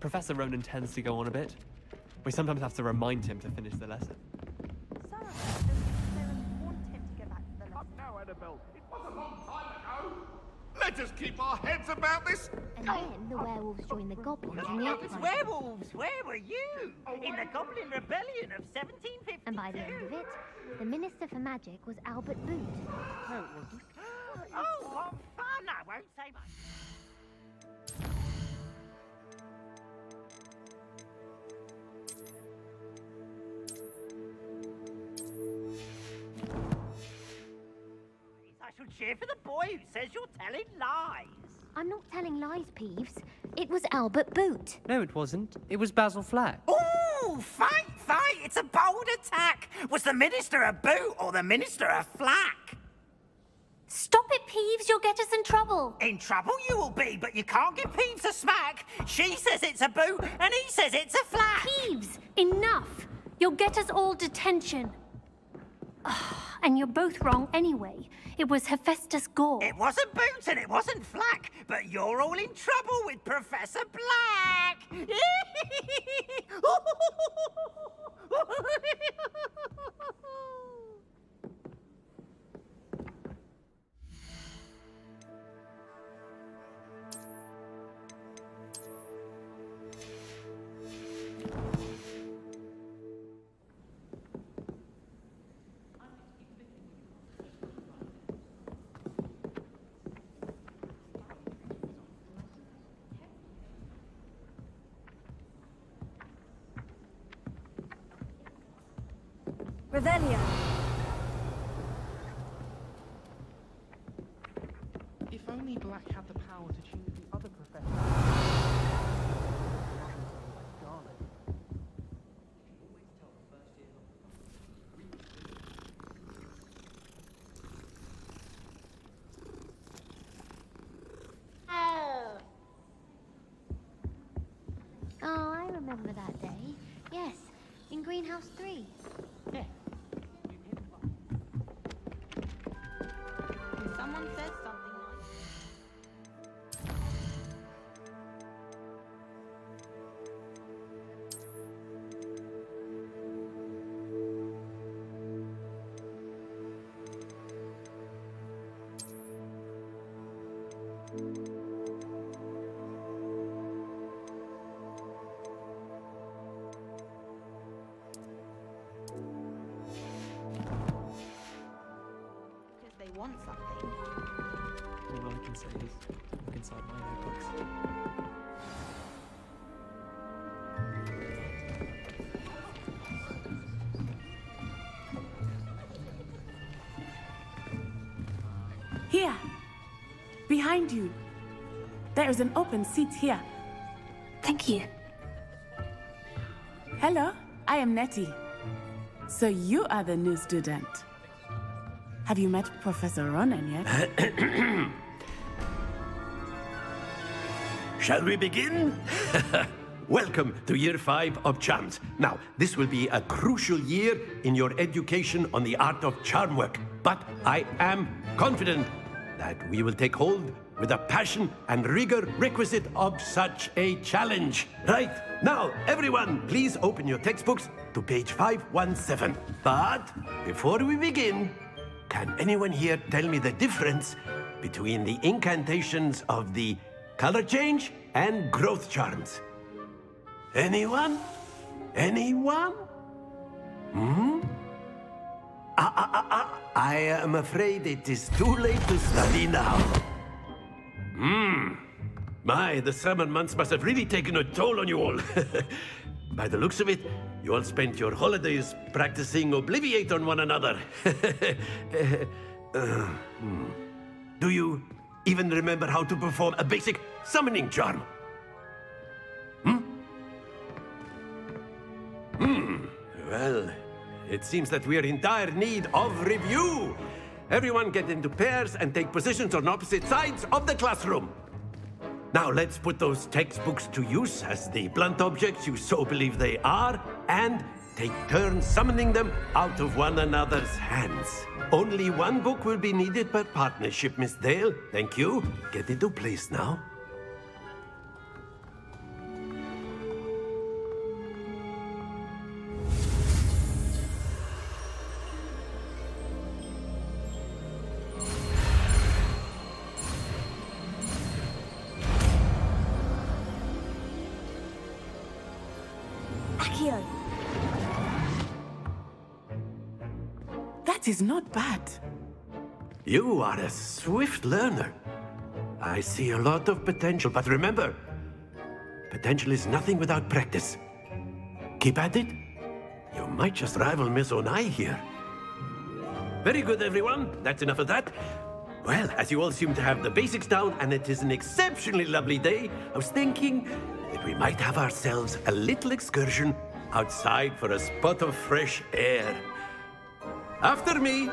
Professor Ronan tends to go on a bit. We sometimes have to remind him to finish the lesson. Sarah doesn't want him to go back to the lesson. Now, Annabelle, it was a long time ago. Let us keep our heads about this. And then the werewolves joined the goblins in the uprising. Werewolves, where were you? In the Goblin Rebellion of 1752. And by the end of it, the Minister for Magic was Albert Boot. No, it wasn't. Oh, what fun! I won't say much. I shall cheer for the boy who says you're telling lies. I'm not telling lies, Peeves. It was Albert Boot. No, it wasn't. It was Basil Flack. Ooh, fight! It's a bold attack. Was the Minister a boot or the Minister a flack? Stop it, Peeves. You'll get us in trouble. In trouble you will be, but you can't give Peeves a smack. She says it's a boot, and he says it's a flack. Peeves, enough. You'll get us all detention. And you're both wrong anyway. It was Hephaestus Gore. It wasn't boot and it wasn't flack, but you're all in trouble with Professor Black. Revelio. If only Black had the power to choose the other professor. Oh, I remember that day. Yes, in Greenhouse 3. Yeah. Someone says something like... Because they want something. All I can say is look inside my notebooks. Here, behind you. There is an open seat here. Thank you. Hello, I am Nettie. So you are the new student. Have you met Professor Ronan yet? Shall we begin? Welcome to Year 5 of Charms. Now, this will be a crucial year in your education on the art of charm work. But I am confident that we will take hold with the passion and rigor requisite of such a challenge. Right, now, everyone, please open your textbooks to page 517. But before we begin, can anyone here tell me the difference between the incantations of the color change and growth charms? Anyone? Anyone? I am afraid it is too late to study now. My, the summer months must have really taken a toll on you all. By the looks of it, you all spent your holidays practicing Obliviate on one another. Do you even remember how to perform a basic summoning charm? Well, it seems that we are in dire need of review. Everyone get into pairs and take positions on opposite sides of the classroom. Now let's put those textbooks to use as the blunt objects you so believe they are, and take turns summoning them out of one another's hands. Only one book will be needed per partnership, Miss Dale. Thank you. Get into place now. Accio. That is not bad. You are a swift learner. I see a lot of potential, but remember, potential is nothing without practice. Keep at it. You might just rival Miss Onai here. Very good, everyone. That's enough of that. Well, as you all seem to have the basics down, and it is an exceptionally lovely day, I was thinking that we might have ourselves a little excursion outside for a spot of fresh air. After me.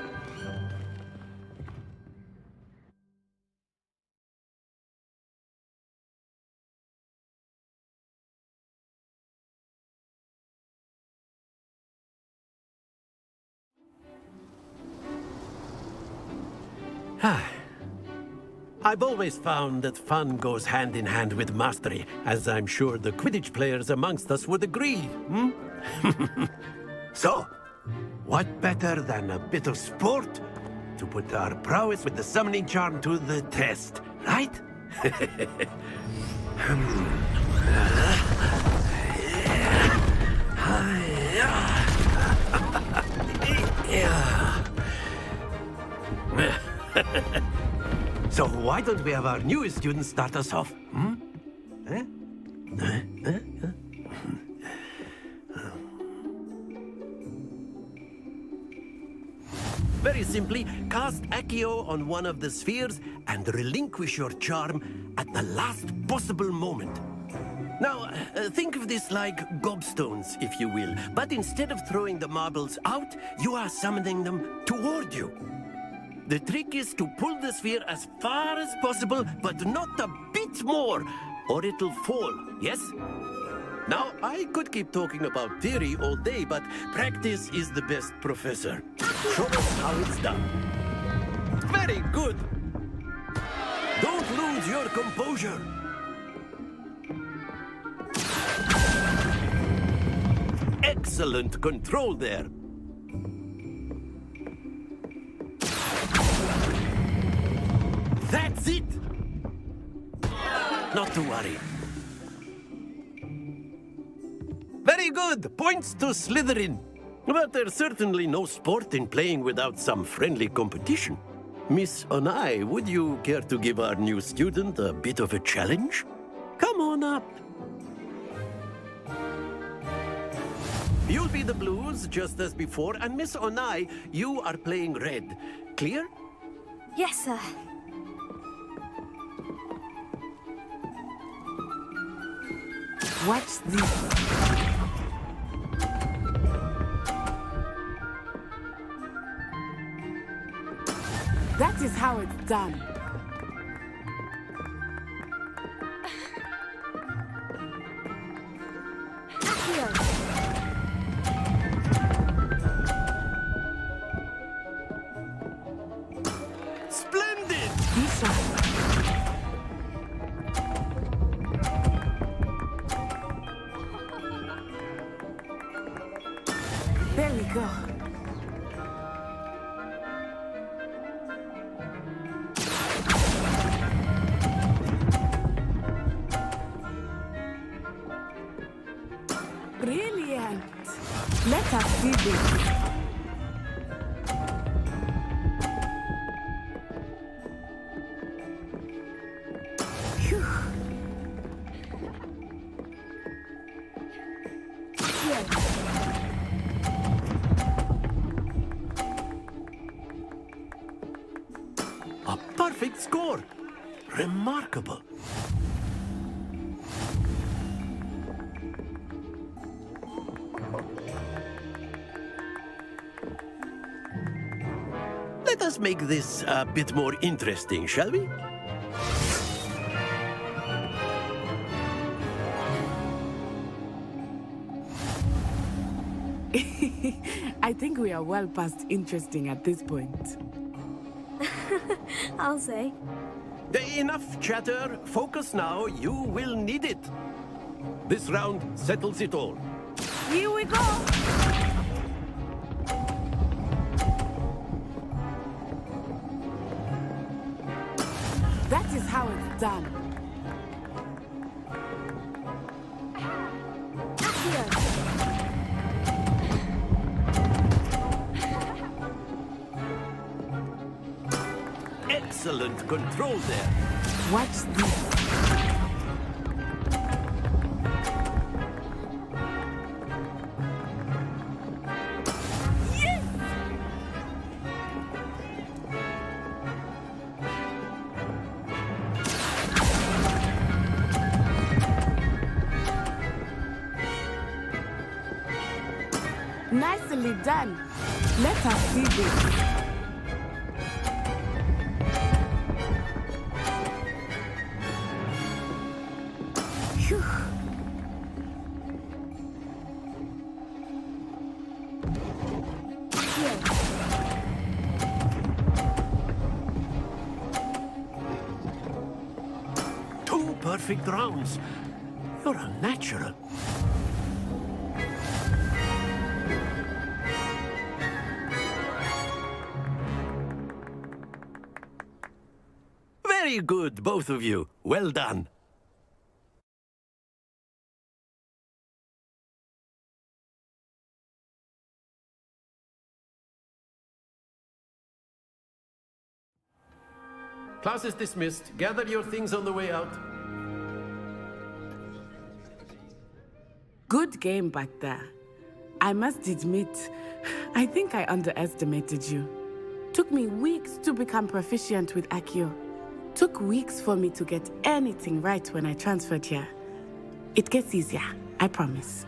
I've always found that fun goes hand in hand with mastery, as I'm sure the Quidditch players amongst us would agree, hmm? So, what better than a bit of sport to put our prowess with the summoning charm to the test, right? So why don't we have our newest student start us off? Hmm? Very simply, cast Accio on one of the spheres and relinquish your charm at the last possible moment. Now, think of this like gobstones, if you will. But instead of throwing the marbles out, you are summoning them toward you. The trick is to pull the sphere as far as possible, but not a bit more, or it'll fall, yes? Now, I could keep talking about theory all day, but practice is the best professor. Show us how it's done. Very good! Don't lose your composure. Excellent control there. That's it! Not to worry. Very good! Points to Slytherin. But there's certainly no sport in playing without some friendly competition. Miss Onai, would you care to give our new student a bit of a challenge? Come on up. You'll be the blues, just as before, and Miss Onai, you are playing red. Clear? Yes, sir. Watch this. That is how it's done. Accio. Splendid! Bisa. There we go. Brilliant. Let us see this. Phew. A perfect score. Remarkable. Let us make this a bit more interesting, shall we? I think we are well past interesting at this point. I'll say. Enough chatter. Focus now. You will need it. This round settles it all. Here we go. That is how it's done. Accio. excellent control there. Watch this. Nicely done. Let us see this. Phew. Two perfect rounds. You're a natural. Very good, both of you. Well done. Class is dismissed. Gather your things on the way out. Good game back there. I must admit, I think I underestimated you. Took me weeks to become proficient with Accio. Took weeks for me to get anything right when I transferred here. It gets easier, I promise.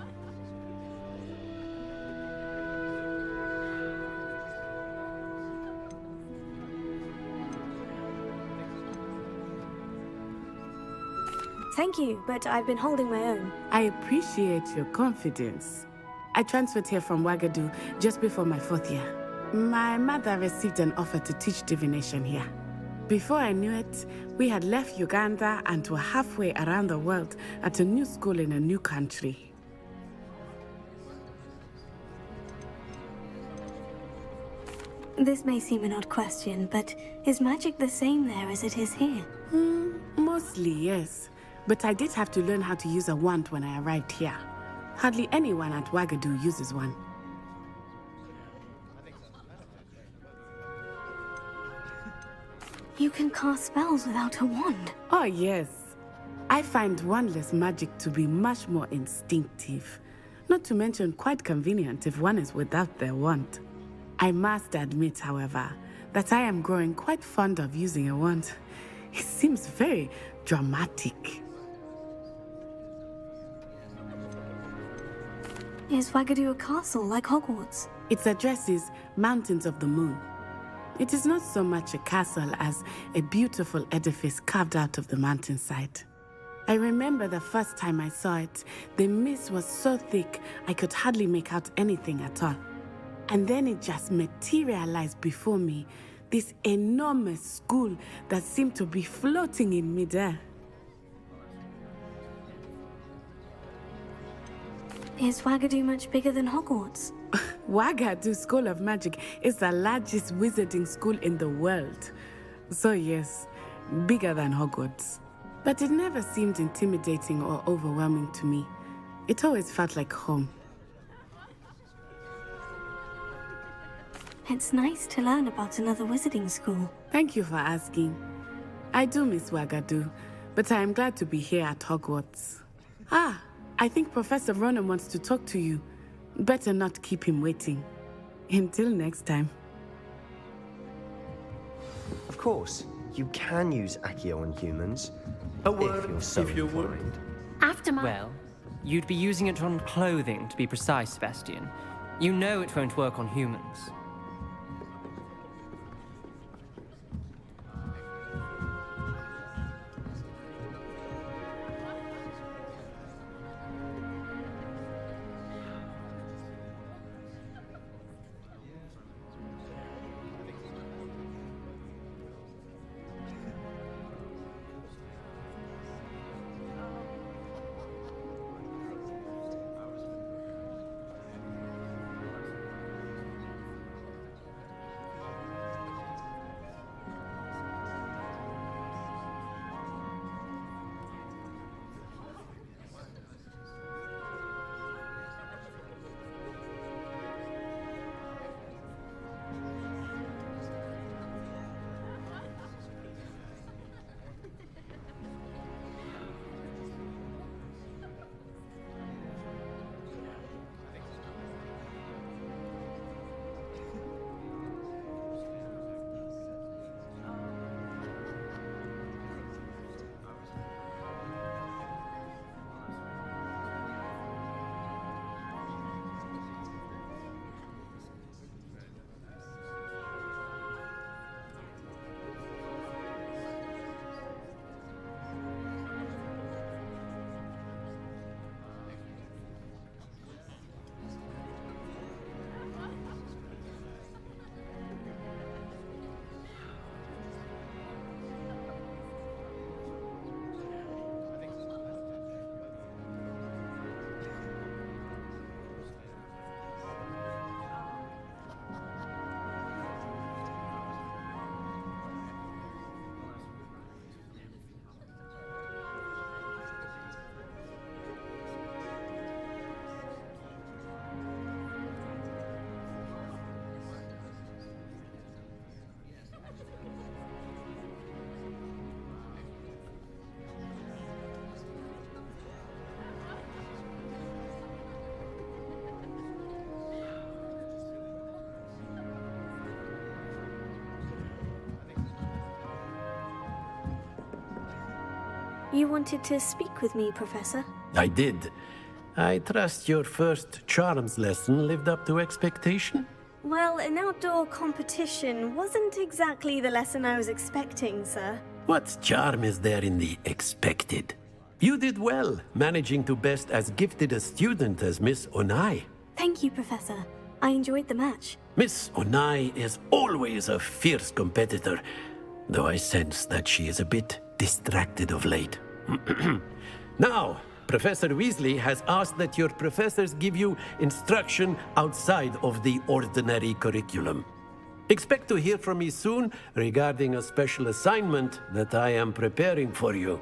Thank you, but I've been holding my own. I appreciate your confidence. I transferred here from Wagadu just before my 4th year. My mother received an offer to teach divination here. Before I knew it, we had left Uganda and were halfway around the world at a new school in a new country. This may seem an odd question, but is magic the same there as it is here? Mostly, yes. But I did have to learn how to use a wand when I arrived here. Hardly anyone at Wagadu uses one. You can cast spells without a wand. Oh, yes. I find wandless magic to be much more instinctive. Not to mention quite convenient if one is without their wand. I must admit, however, that I am growing quite fond of using a wand. It seems very dramatic. Is Wagadu a castle like Hogwarts? Its address is Mountains of the Moon. It is not so much a castle as a beautiful edifice carved out of the mountainside. I remember the first time I saw it, the mist was so thick I could hardly make out anything at all. And then it just materialized before me, this enormous school that seemed to be floating in midair. Is Wagadu much bigger than Hogwarts? Wagadu School of Magic is the largest wizarding school in the world. So yes, bigger than Hogwarts. But it never seemed intimidating or overwhelming to me. It always felt like home. It's nice to learn about another wizarding school. Thank you for asking. I do miss Wagadu, but I am glad to be here at Hogwarts. I think Professor Ronan wants to talk to you. Better not keep him waiting. Until next time. Of course, you can use Accio on humans. A word, if you're so if you would. inclined. After my... Well, you'd be using it on clothing, to be precise, Sebastian. You know it won't work on humans. You wanted to speak with me, Professor? I did. I trust your first charms lesson lived up to expectation? Well, an outdoor competition wasn't exactly the lesson I was expecting, sir. What charm is there in the expected? You did well, managing to best as gifted a student as Miss Onai. Thank you, Professor. I enjoyed the match. Miss Onai is always a fierce competitor, though I sense that she is a bit distracted of late. Now, Professor Weasley has asked that your professors give you instruction outside of the ordinary curriculum. Expect to hear from me soon regarding a special assignment that I am preparing for you.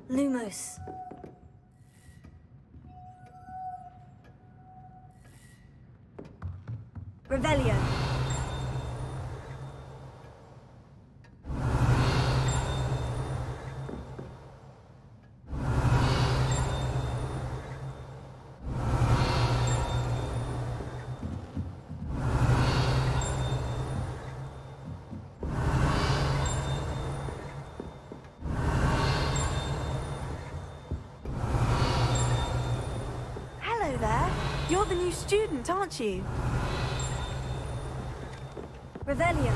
Lumos. Revelio. Hello there. You're the new student, aren't you? Revelio.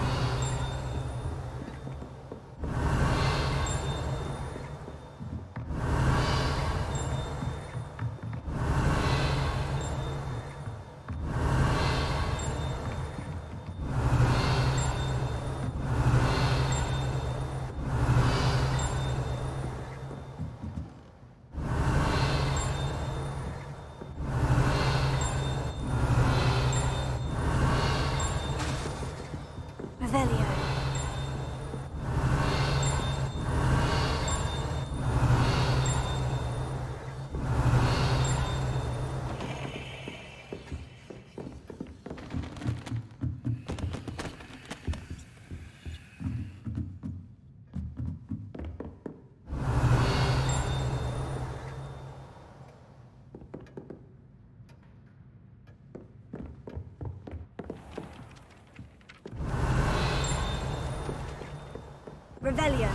Revelio.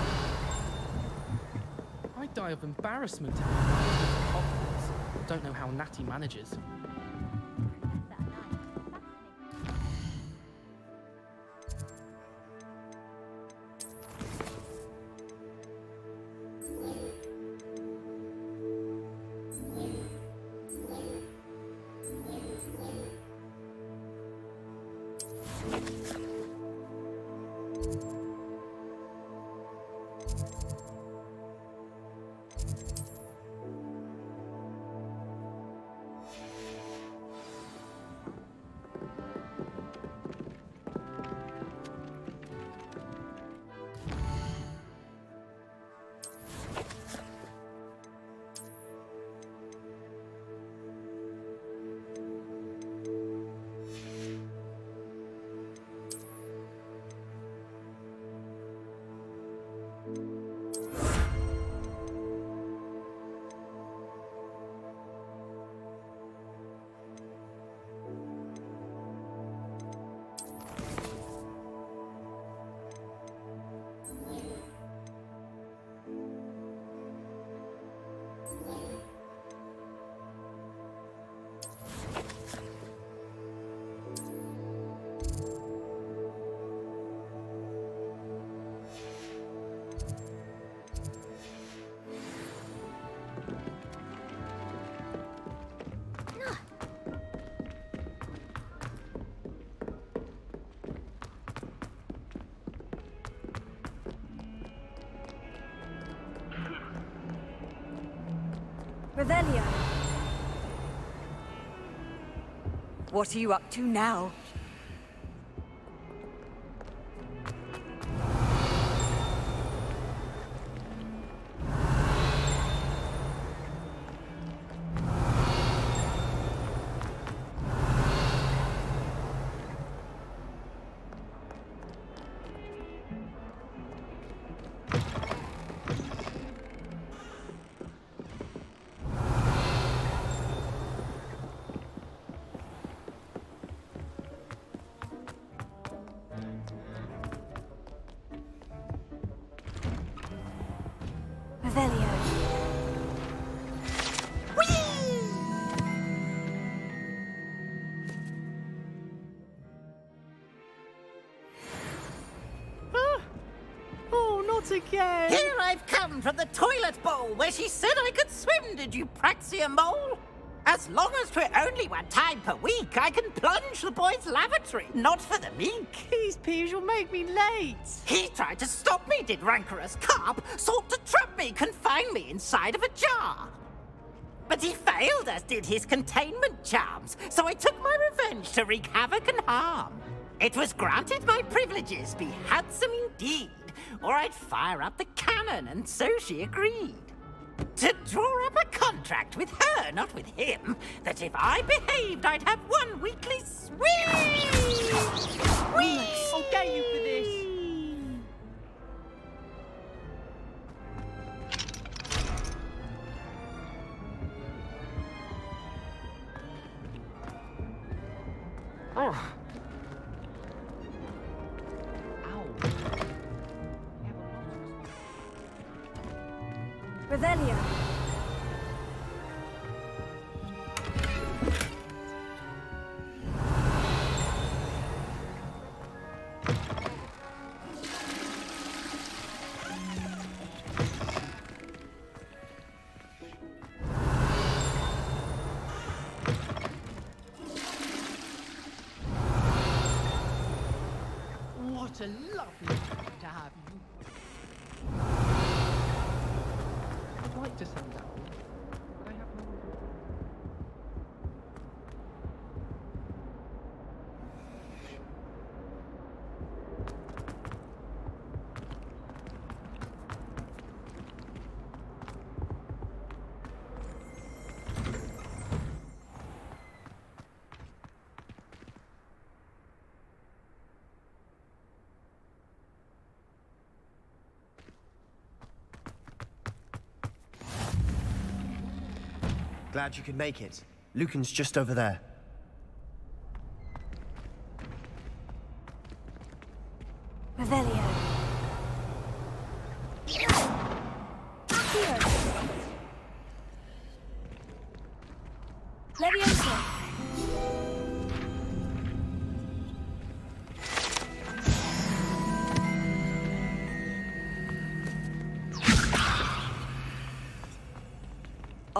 I'd die of embarrassment if I was Hogwarts. Don't know how Natty manages. Revelio. What are you up to now? Revelio. Oh, not again! Here I've come from the toilet bowl where she said I could swim, did you praxia mole? As long as 'twere only one time per week, I can plunge the boy's lavatory, not for the meek. Please, Piers, you'll make me late. He tried to stop me, did rancorous carp, sought to trap me, confine me inside of a jar. But he failed, as did his containment charms, so I took my revenge to wreak havoc and harm. It was granted my privileges be handsome indeed, or I'd fire up the cannon, and so she agreed. To draw up a contract with her, not with him, that if I behaved, I'd have one weekly swim. I'll get you for this. Oh. Revelio. What a lovely time to have you. I'd like to send that one, but I have no idea. Glad you could make it. Lucan's just over there. Revelio.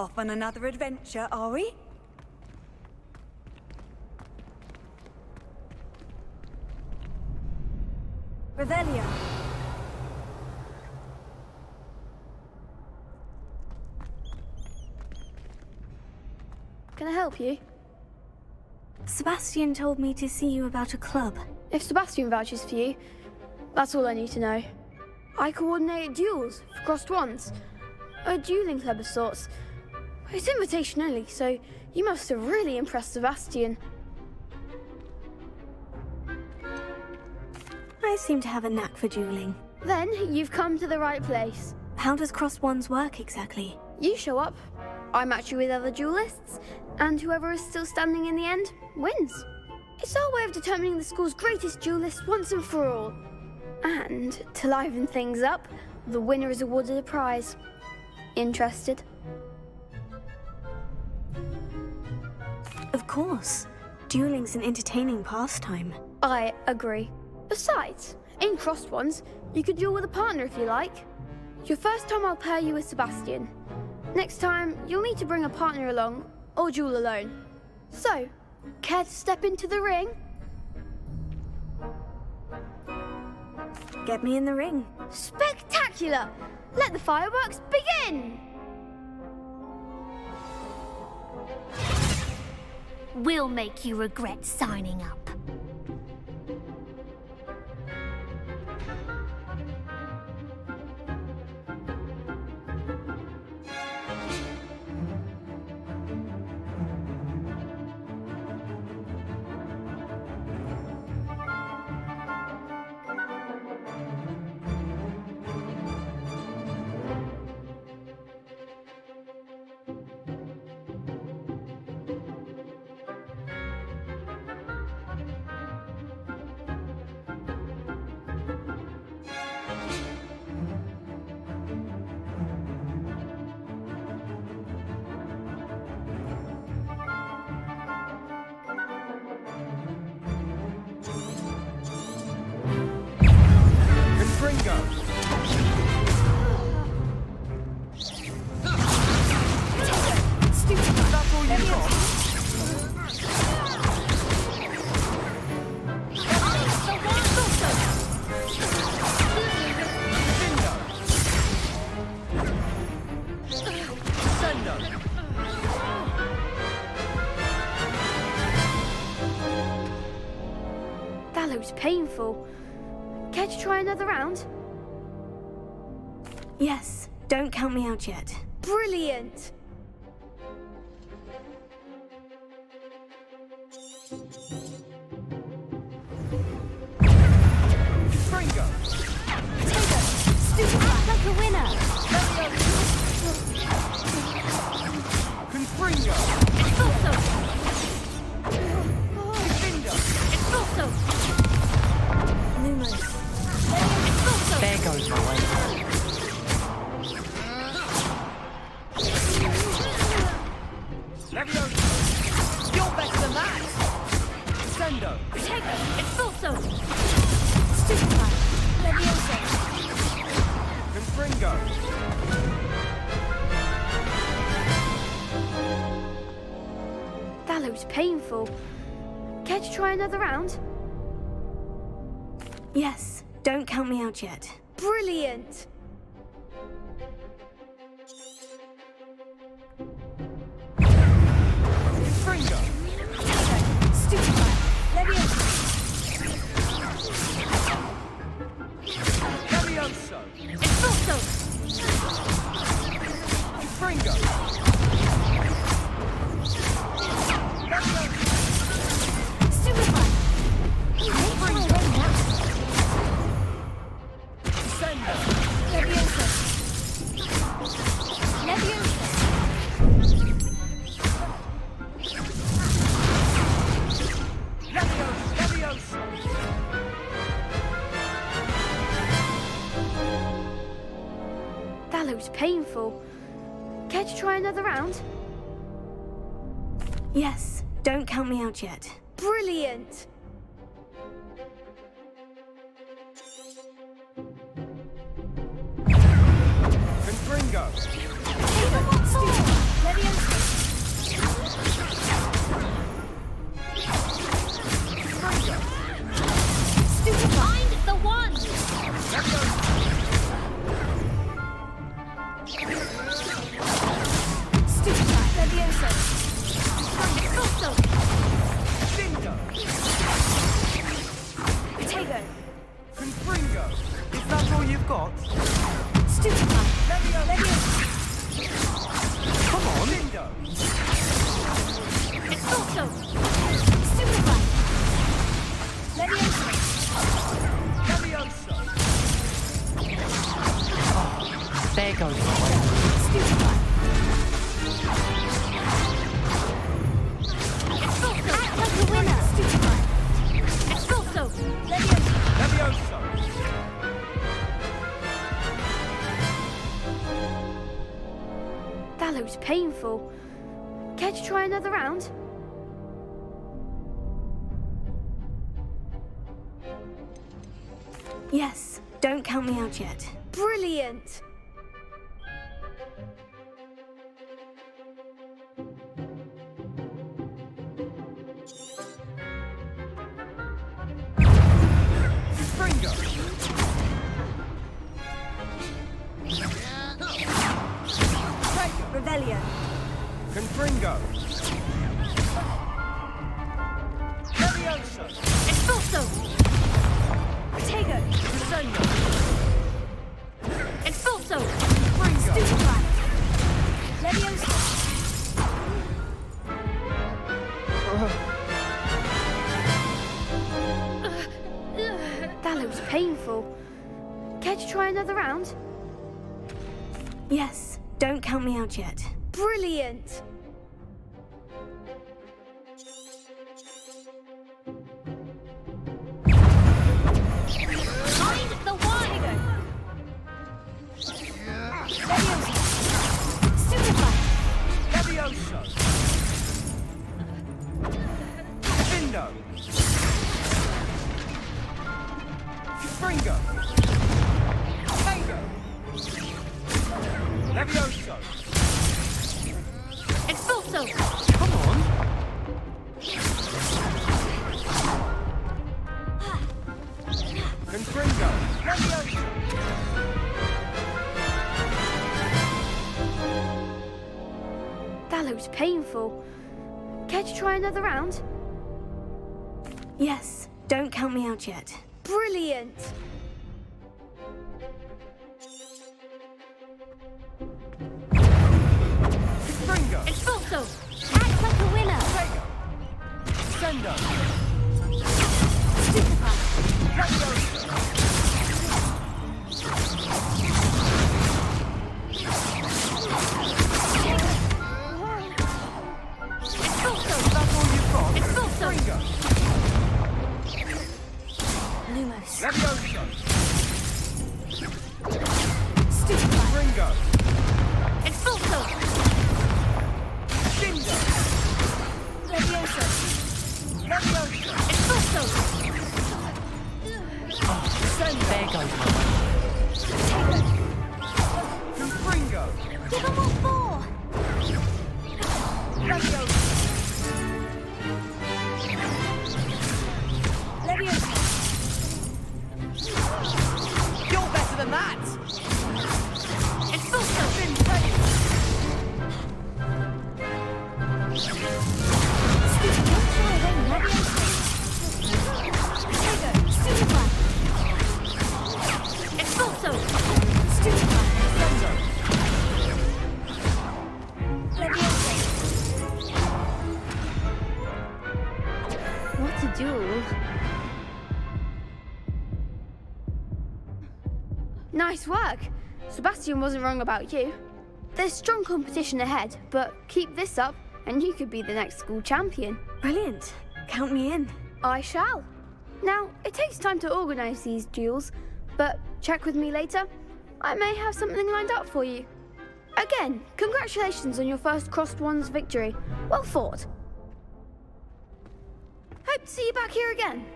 Off on another adventure, are we? Revelio. Can I help you? Sebastian told me to see you about a club. If Sebastian vouches for you, that's all I need to know. I coordinate duels for crossed wands. A dueling club of sorts. It's invitation only, so you must have really impressed Sebastian. I seem to have a knack for dueling. Then you've come to the right place. How does crossed wands work exactly? You show up, I match you with other duelists, and whoever is still standing in the end wins. It's our way of determining the school's greatest duelist once and for all. And to liven things up, the winner is awarded a prize. Interested? Of course. Dueling's an entertaining pastime. I agree. Besides, in crossed ones, you could duel with a partner if you like. Your first time I'll pair you with Sebastian. Next time, you'll need to bring a partner along, or duel alone. So, care to step into the ring? Get me in the ring. Spectacular! Let the fireworks begin! We'll make you regret signing up. That looks painful. Care to try another round? Yes, don't count me out yet. Brilliant! Fringo! Stupid like a winner! Confringo! It's also! Defender! It's also! Lumos. It's also! There goes my way. Leviosa! You're better than that! Sendo! It's also! Stupid like Leviosa! Confringo! That looks painful. Care to try another round? Yes, don't count me out yet. Brilliant! Fringo! Stupid like Leviosa! Levioso! It's also! Fringo! Stupid like Sendo! Leviosa! Leviosa! Levioso! That looks painful. Care to try another round? Yes, don't count me out yet. Brilliant! Confringo! Stupid! Stupefy. Come on! Expulso. Stupefy. Levioso. There goes my way. Stupefy. Expulso. Act like a winner. Stupefy. Expulso. Levioso. That looks painful. Care to try another round? Yes, don't count me out yet. Brilliant! Revelio. Confringo. Expulso. Protego. Expulso. Stupefy. Levioso. That looks painful. Care to try another round? Yes, don't count me out yet. Brilliant! Find the one. Levioso. Stupefy. Findo. Confringo. Fango. Levioso. Expulso. Come on! Confringo. Levioso. That looks painful. Care to try another round? Yes, don't count me out yet. Brilliant! Confringo. Expulso. Act like a winner. Sendo. Stupefy. Expulso. That's all you've got. Expulso. Confringo. Lumos. Levioso. Stupefy. Confringo. Expulso. Findo. Levioso. Levioso. Expulso. There goes my way. Confringo. Give them all four. Levioso. Levioso. You're better than that! Expulso. Expulso. Stupefy. Levioso. What a duel. Nice work. Sebastian wasn't wrong about you. There's strong competition ahead, but keep this up and you could be the next school champion. Brilliant. Count me in. I shall. Now, it takes time to organise these duels, but check with me later. I may have something lined up for you. Again, congratulations on your first Crossed Wands victory. Well fought. Hope to see you back here again.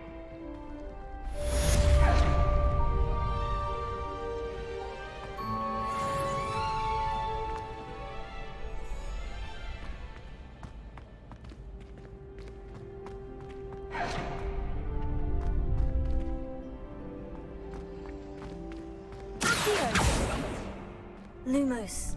Lumos.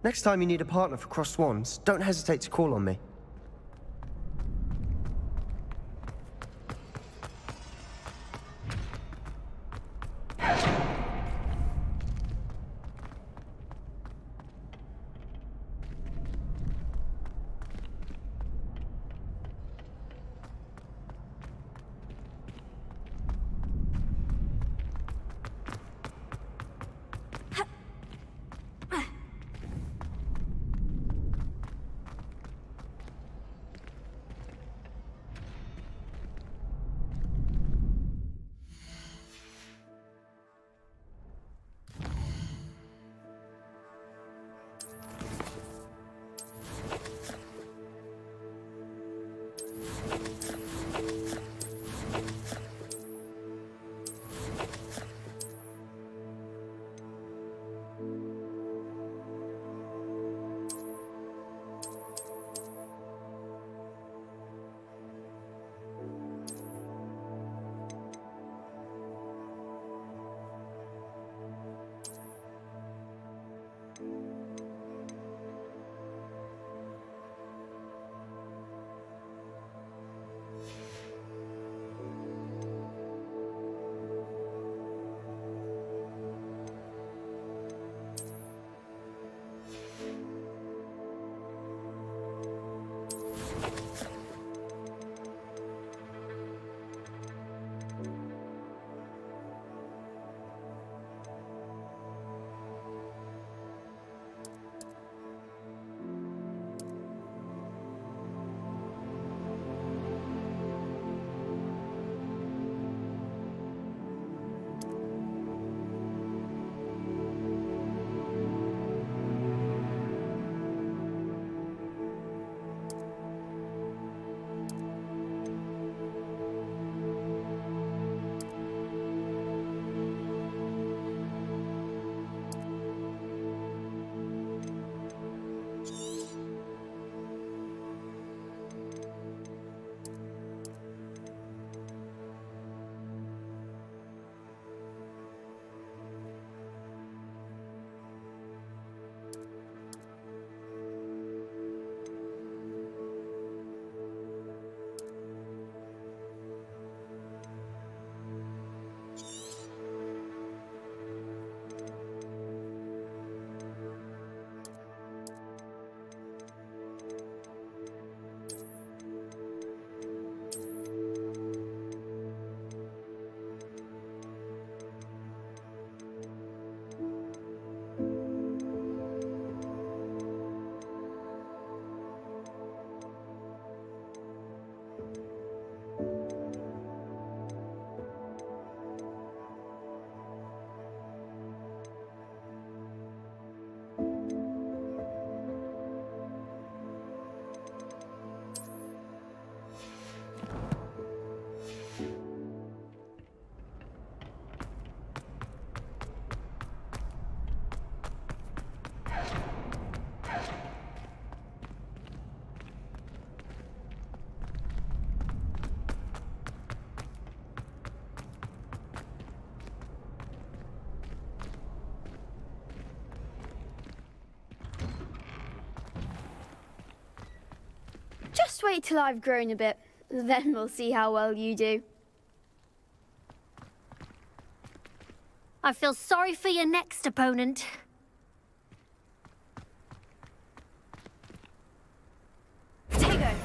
Next time you need a partner for Cross Swans, don't hesitate to call on me. Just wait till I've grown a bit, then we'll see how well you do. I feel sorry for your next opponent. Tego!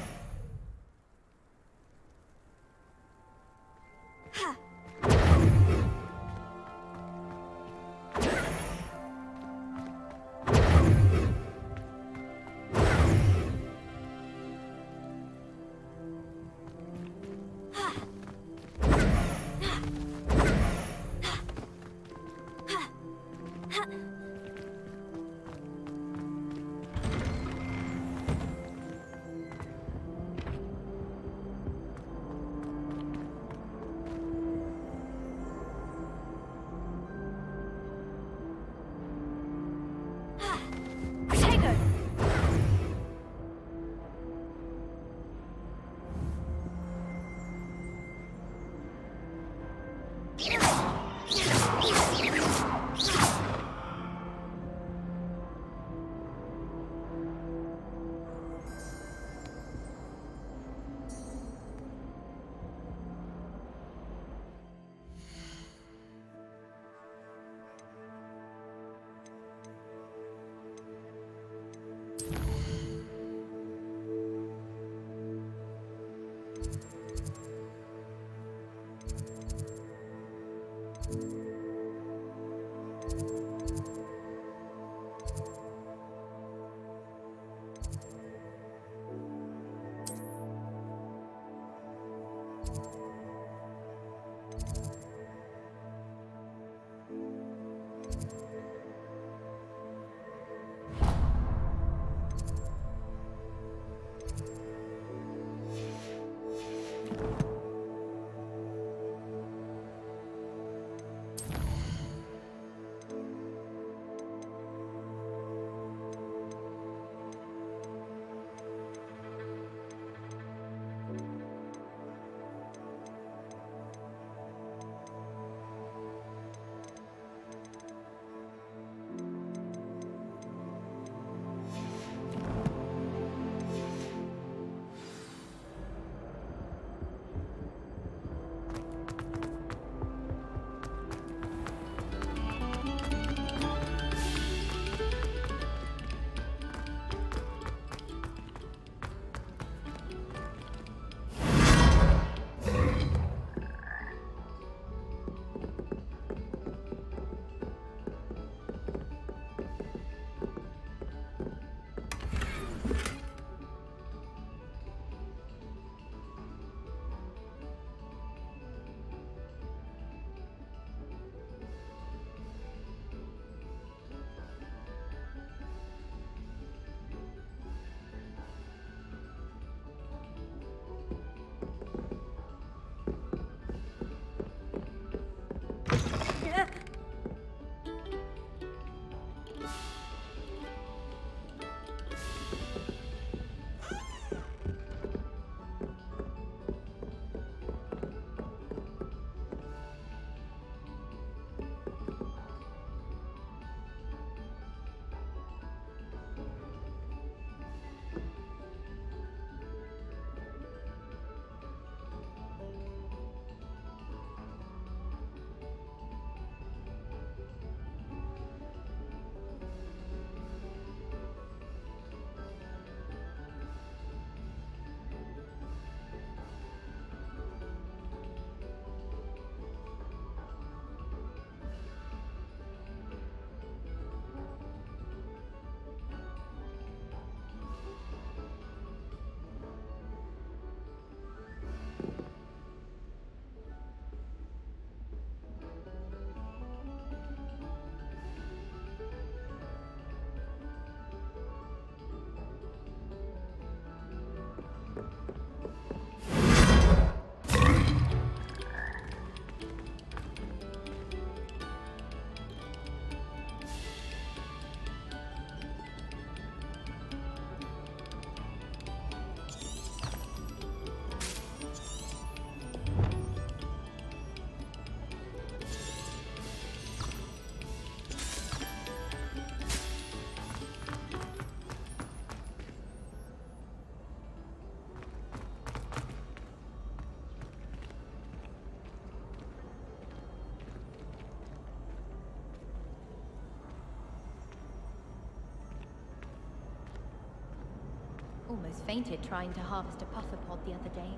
Almost fainted trying to harvest a puffer pod the other day.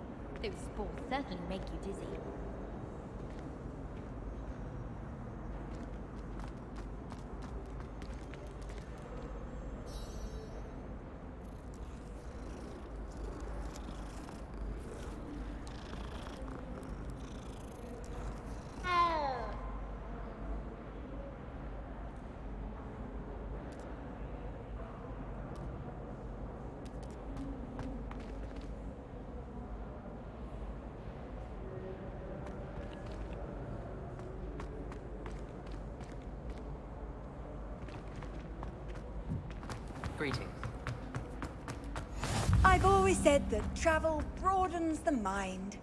Those spores certainly make you dizzy. Greetings. I've always said that travel broadens the mind.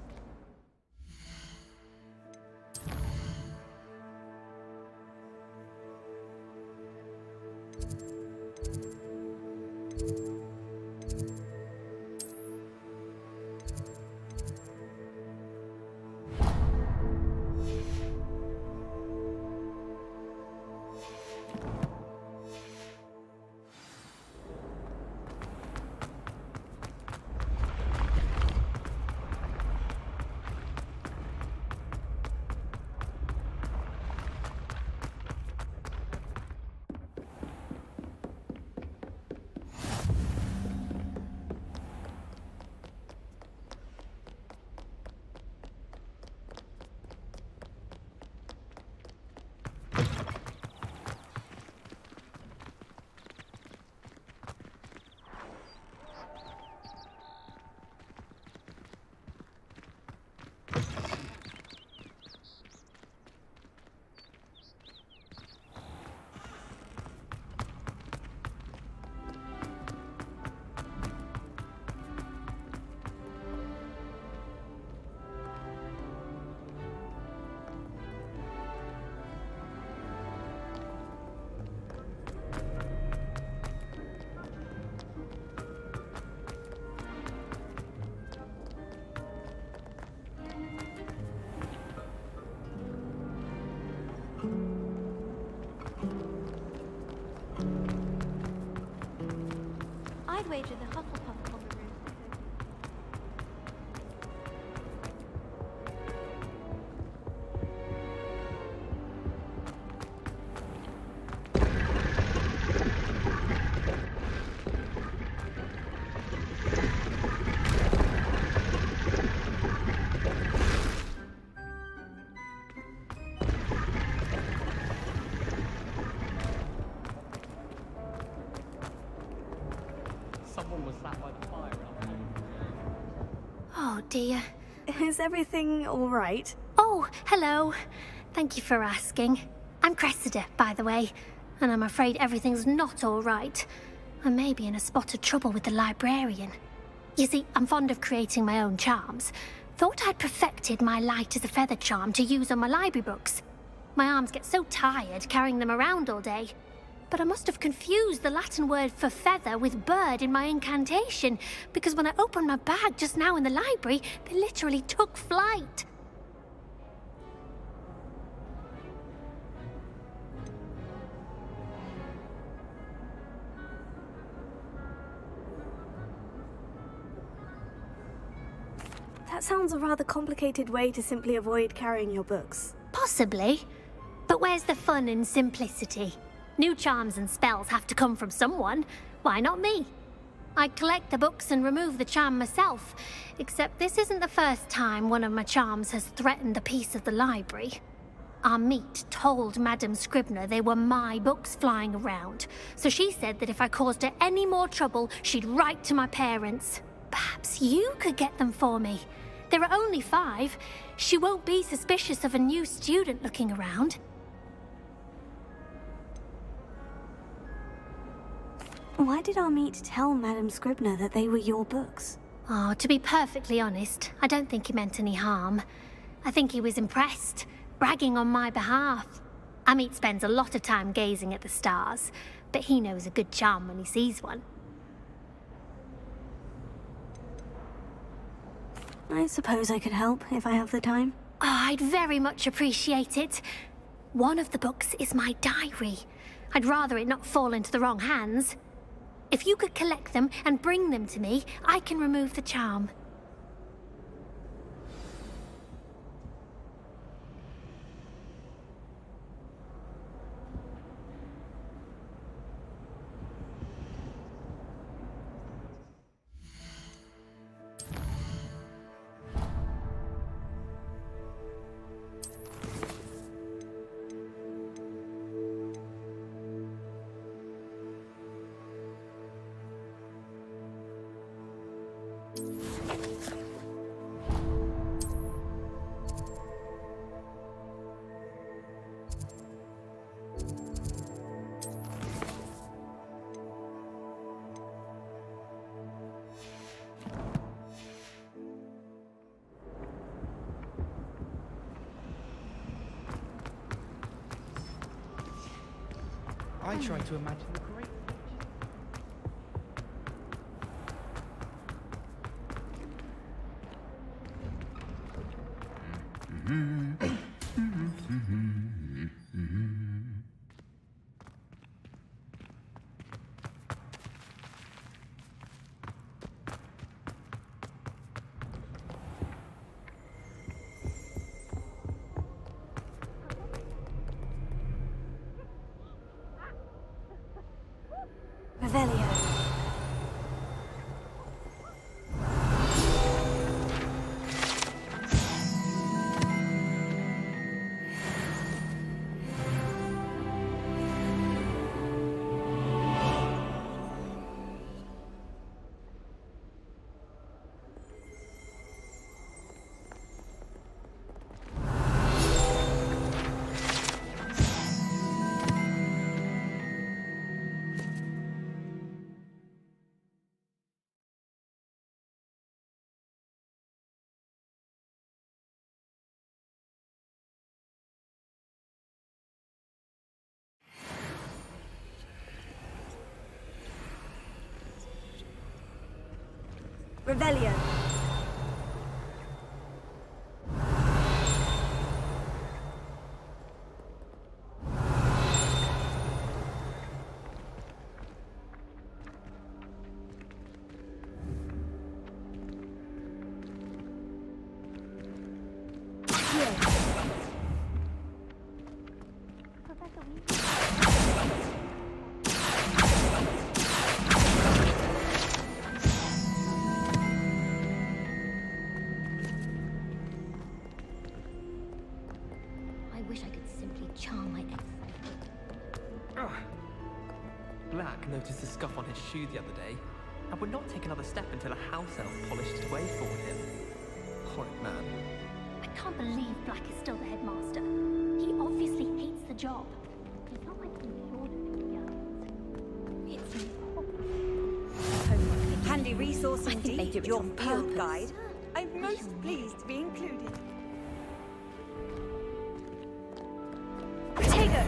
I'd wager the Hufflepuff on the roof. Someone was sat by the fire. Oh dear. Is everything all right? Oh, hello. Thank you for asking. I'm Cressida, by the way, and I'm afraid everything's not all right. I may be in a spot of trouble with the librarian. You see, I'm fond of creating my own charms. Thought I'd perfected my light as a feather charm to use on my library books. My arms get so tired carrying them around all day. But I must have confused the Latin word for feather with bird in my incantation, because when I opened my bag just now in the library, they literally took flight. That sounds a rather complicated way to simply avoid carrying your books. Possibly. But where's the fun in simplicity? New charms and spells have to come from someone. Why not me? I collect the books and remove the charm myself, except this isn't the first time one of my charms has threatened the peace of the library. Our meet told Madame Scribner they were my books flying around, so she said that if I caused her any more trouble, she'd write to my parents. Perhaps you could get them for me. There are only 5. She won't be suspicious of a new student looking around. Why did our meet tell Madame Scribner that they were your books? Oh, to be perfectly honest, I don't think he meant any harm. I think he was impressed, bragging on my behalf. Amit spends a lot of time gazing at the stars, but he knows a good charm when he sees one. I suppose I could help if I have the time. Oh, I'd very much appreciate it. One of the books is my diary. I'd rather it not fall into the wrong hands. If you could collect them and bring them to me, I can remove the charm. I try to imagine the great. Revelio. Revelio. I wish I could simply charm my ex. Black noticed a scuff on his shoe the other day and would not take another step until a house elf polished it away for him. Horrid man. I can't believe Black is still the headmaster. He obviously hates the job. It's not like he's ordinary girls. It's impossible. Handy resource I think they indeed, do it your on field purpose. guide. I'm most pleased to be included. Protego!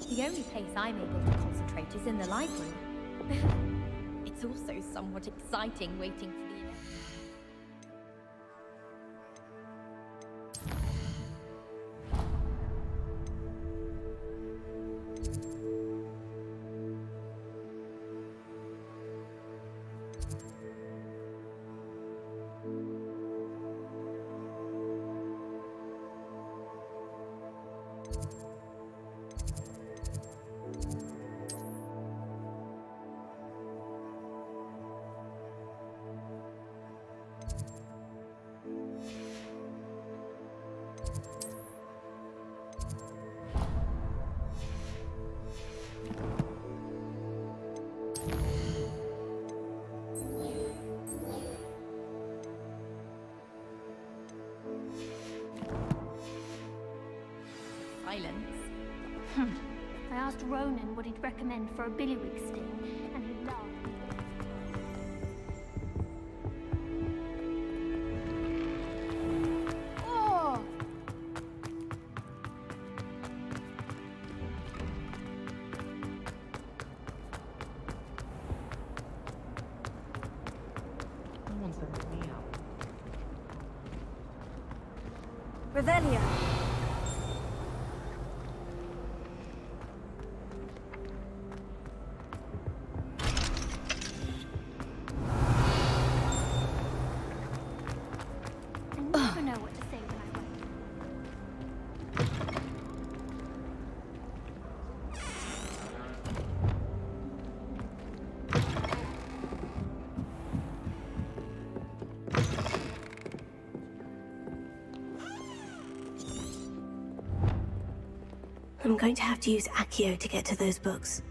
The only place I'm able to concentrate is in the library. It's also somewhat exciting waiting for the inevitable. Silence. I asked Ronan what he'd recommend for a billywig sting, and he laughed. Oh! Revelio. I never know what to say when I wait. I'm going to have to use Accio to get to those books.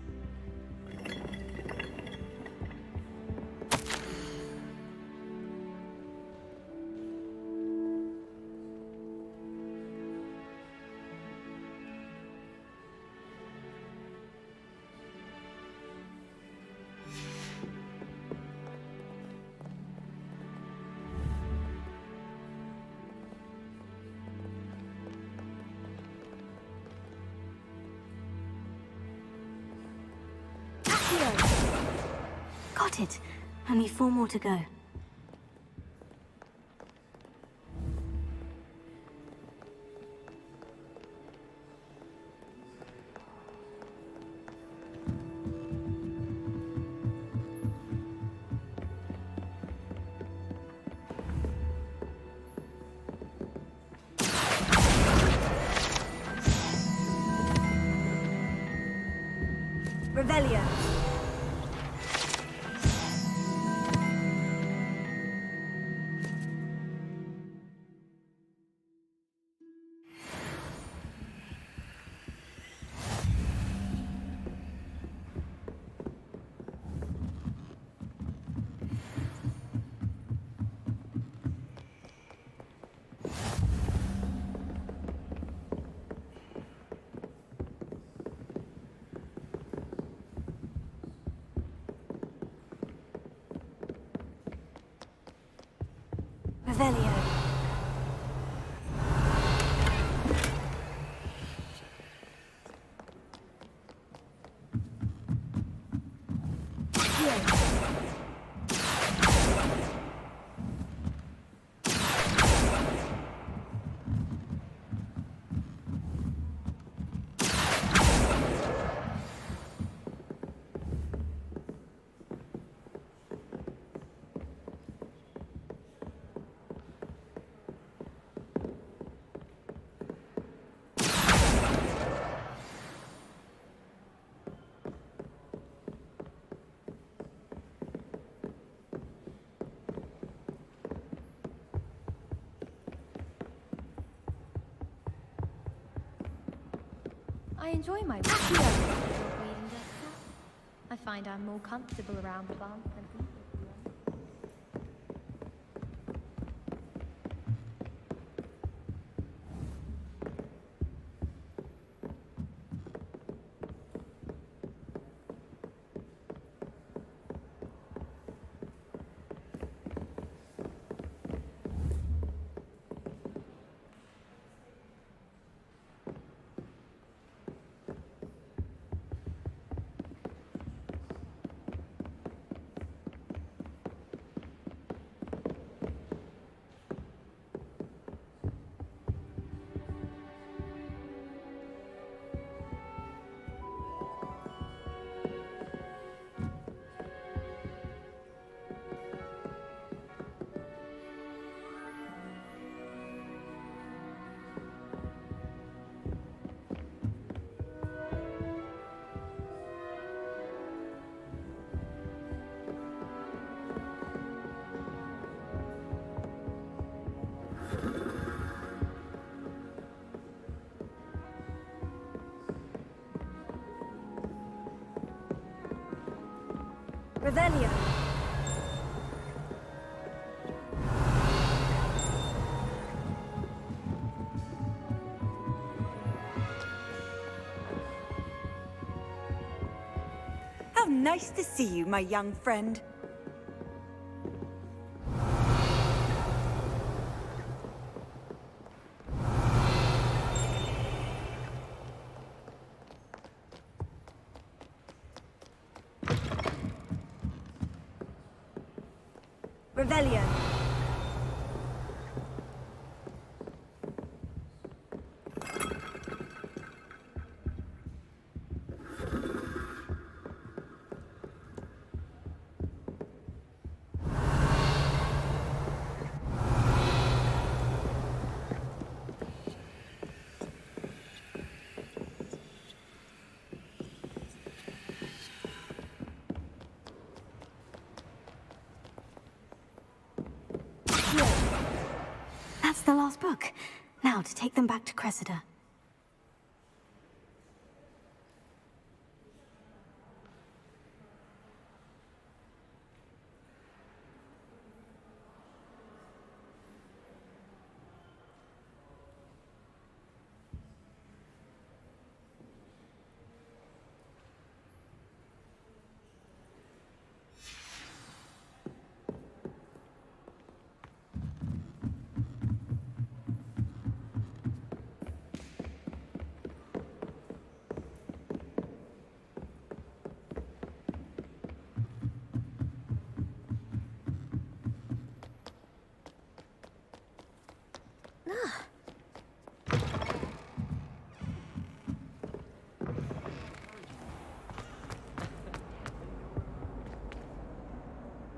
Got it. Only 4 more to go. Revelio. Revelio. I enjoy my reading desk. I find I'm more comfortable around plants than people. Revelio. How nice to see you, my young friend. Revelio. It's the last book. Now to take them back to Cressida.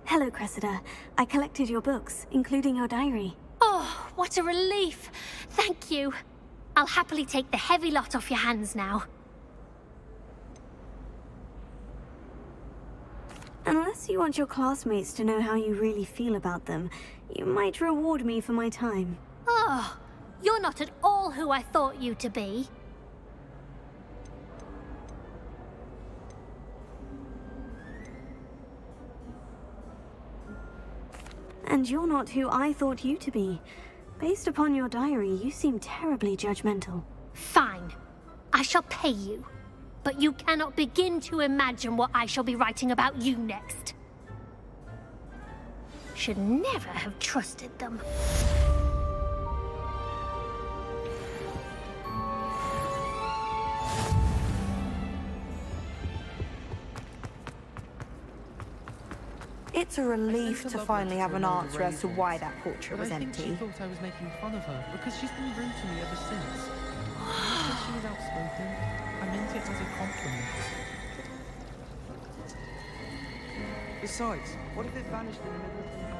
Hello, Cressida. I collected your books, including your diary. Oh, what a relief! Thank you. I'll happily take the heavy lot off your hands now. Unless you want your classmates to know how you really feel about them, you might reward me for my time. Oh, you're not at all who I thought you to be. And you're not who I thought you to be. Based upon your diary, you seem terribly judgmental. Fine. I shall pay you. But you cannot begin to imagine what I shall be writing about you next. Should never have trusted them. It's a relief to finally have an answer as to why that portrait was I think empty. she thought I was making fun of her, because she's been rude to me ever since. She said she was outspoken. I meant it as a compliment. Besides, what if it vanished in the middle of the night?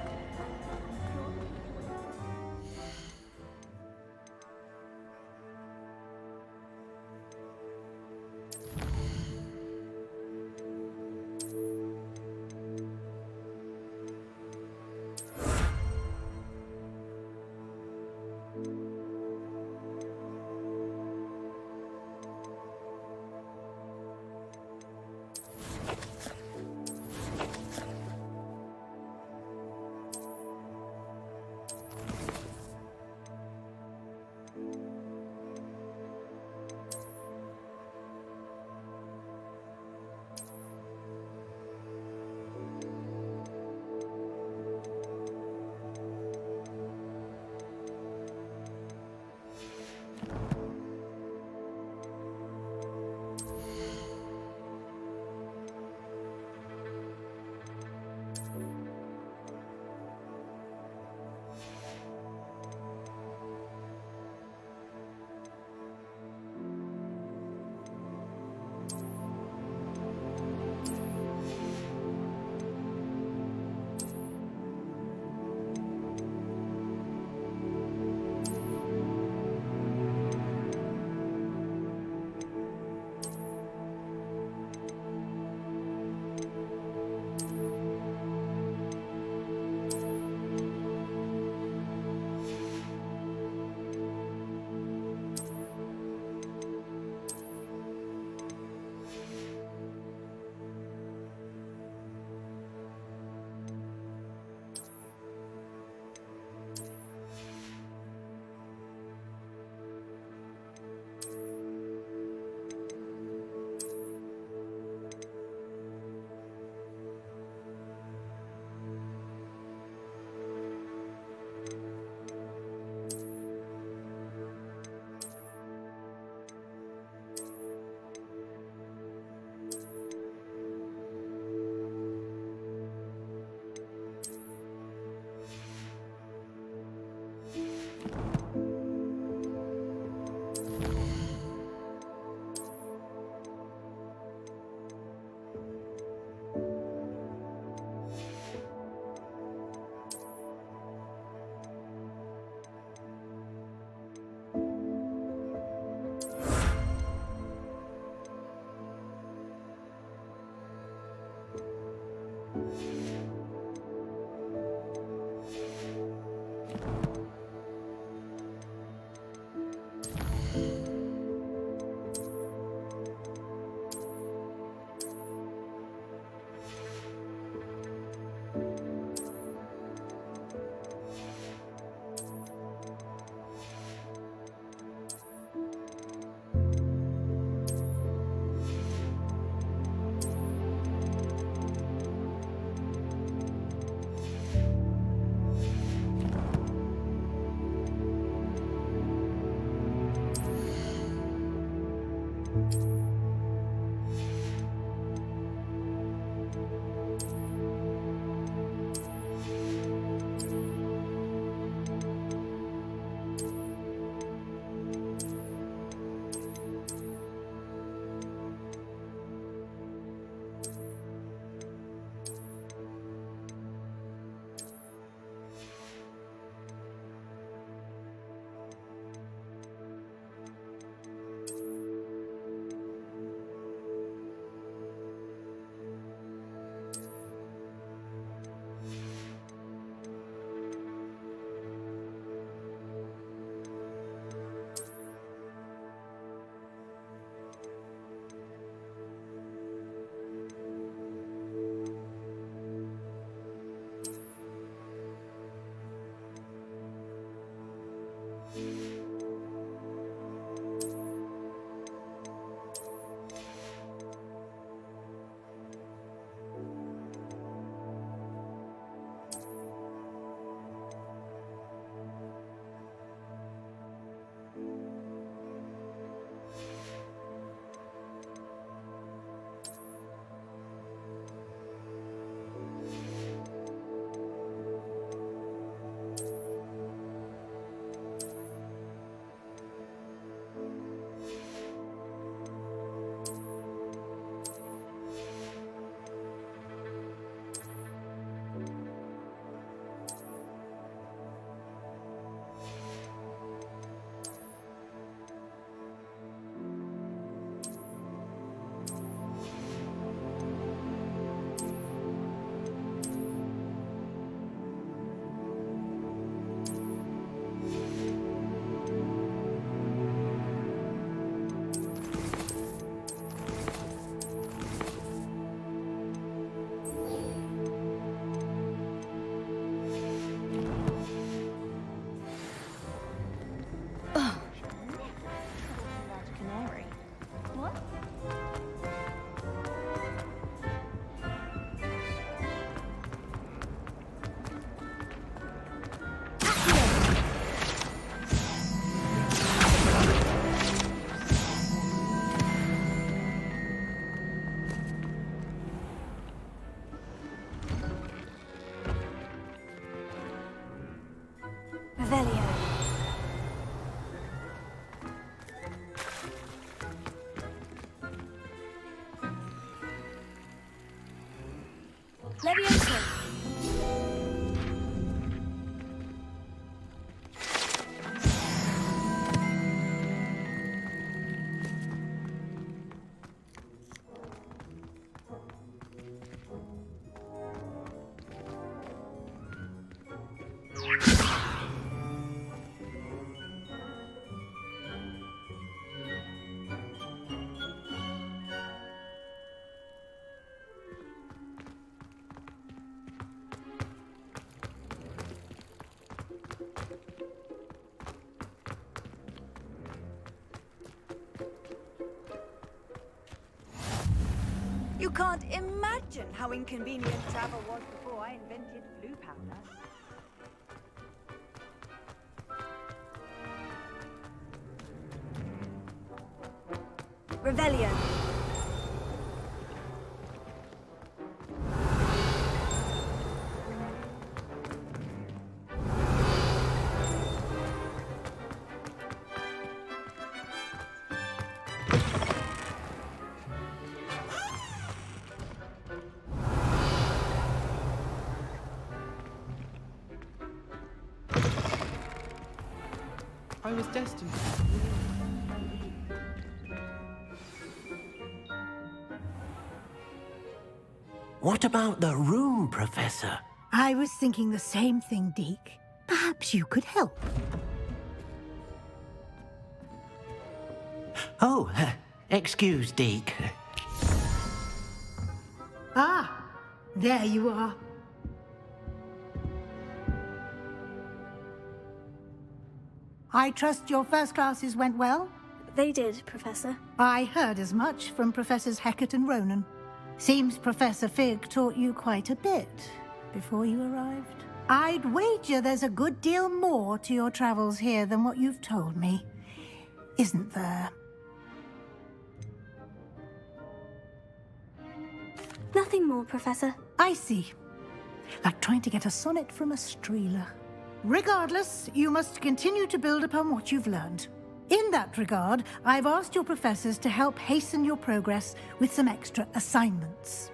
Leviosa! You can't imagine how inconvenient travel was before I invented blue powder. Revelio. I was destined. What about the room, Professor? I was thinking the same thing, Deke. Perhaps you could help. Oh, excuse, Deke. Ah, there you are. I trust your first classes went well? They did, Professor. I heard as much from Professors Hecat and Ronan. Seems Professor Fig taught you quite a bit before you arrived. I'd wager there's a good deal more to your travels here than what you've told me. Isn't there? Nothing more, Professor. I see. Like trying to get a sonnet from a streeler. Regardless, you must continue to build upon what you've learned. In that regard, I've asked your professors to help hasten your progress with some extra assignments.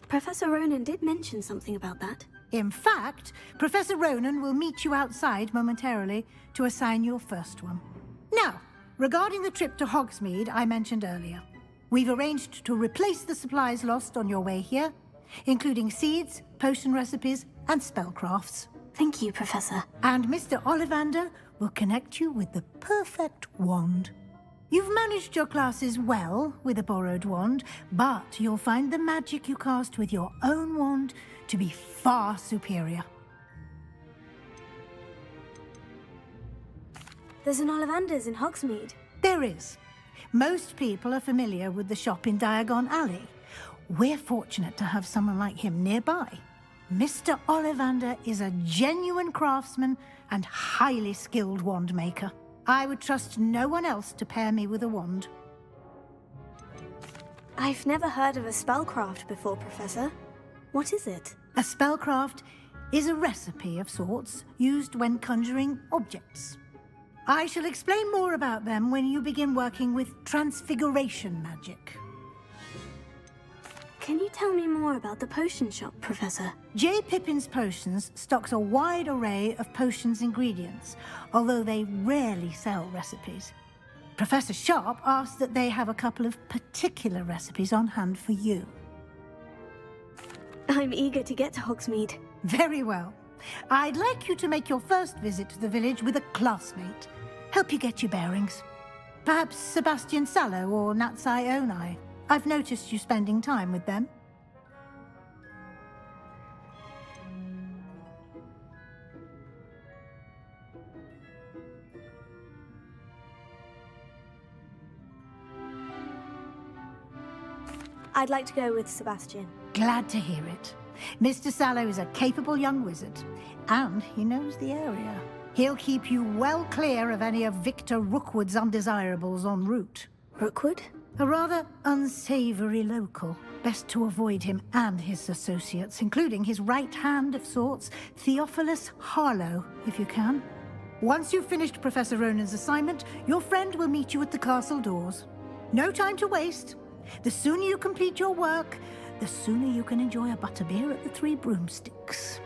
Professor Ronan did mention something about that. In fact, Professor Ronan will meet you outside momentarily to assign your first one. Now, regarding the trip to Hogsmeade I mentioned earlier, we've arranged to replace the supplies lost on your way here, including seeds, potion recipes, and spellcrafts. Thank you, Professor. And Mr. Ollivander will connect you with the perfect wand. You've managed your classes well with a borrowed wand, but you'll find the magic you cast with your own wand to be far superior. There's an Ollivander's in Hogsmeade. There is. Most people are familiar with the shop in Diagon Alley. We're fortunate to have someone like him nearby. Mr. Ollivander is a genuine craftsman and highly skilled wand maker. I would trust no one else to pair me with a wand. I've never heard of a spellcraft before, Professor. What is it? A spellcraft is a recipe of sorts used when conjuring objects. I shall explain more about them when you begin working with transfiguration magic. Can you tell me more about the potion shop, Professor? J. Pippin's Potions stocks a wide array of potions ingredients, although they rarely sell recipes. Professor Sharp asks that they have a couple of particular recipes on hand for you. I'm eager to get to Hogsmeade. Very well. I'd like you to make your first visit to the village with a classmate. Help you get your bearings. Perhaps Sebastian Sallow or Natsai Onai. I've noticed you spending time with them. I'd like to go with Sebastian. Glad to hear it. Mr. Sallow is a capable young wizard, and he knows the area. He'll keep you well clear of any of Victor Rookwood's undesirables en route. Rookwood? A rather unsavory local. Best to avoid him and his associates, including his right hand of sorts, Theophilus Harlow, if you can. Once you've finished Professor Ronan's assignment, your friend will meet you at the castle doors. No time to waste. The sooner you complete your work, the sooner you can enjoy a butterbeer at the Three Broomsticks.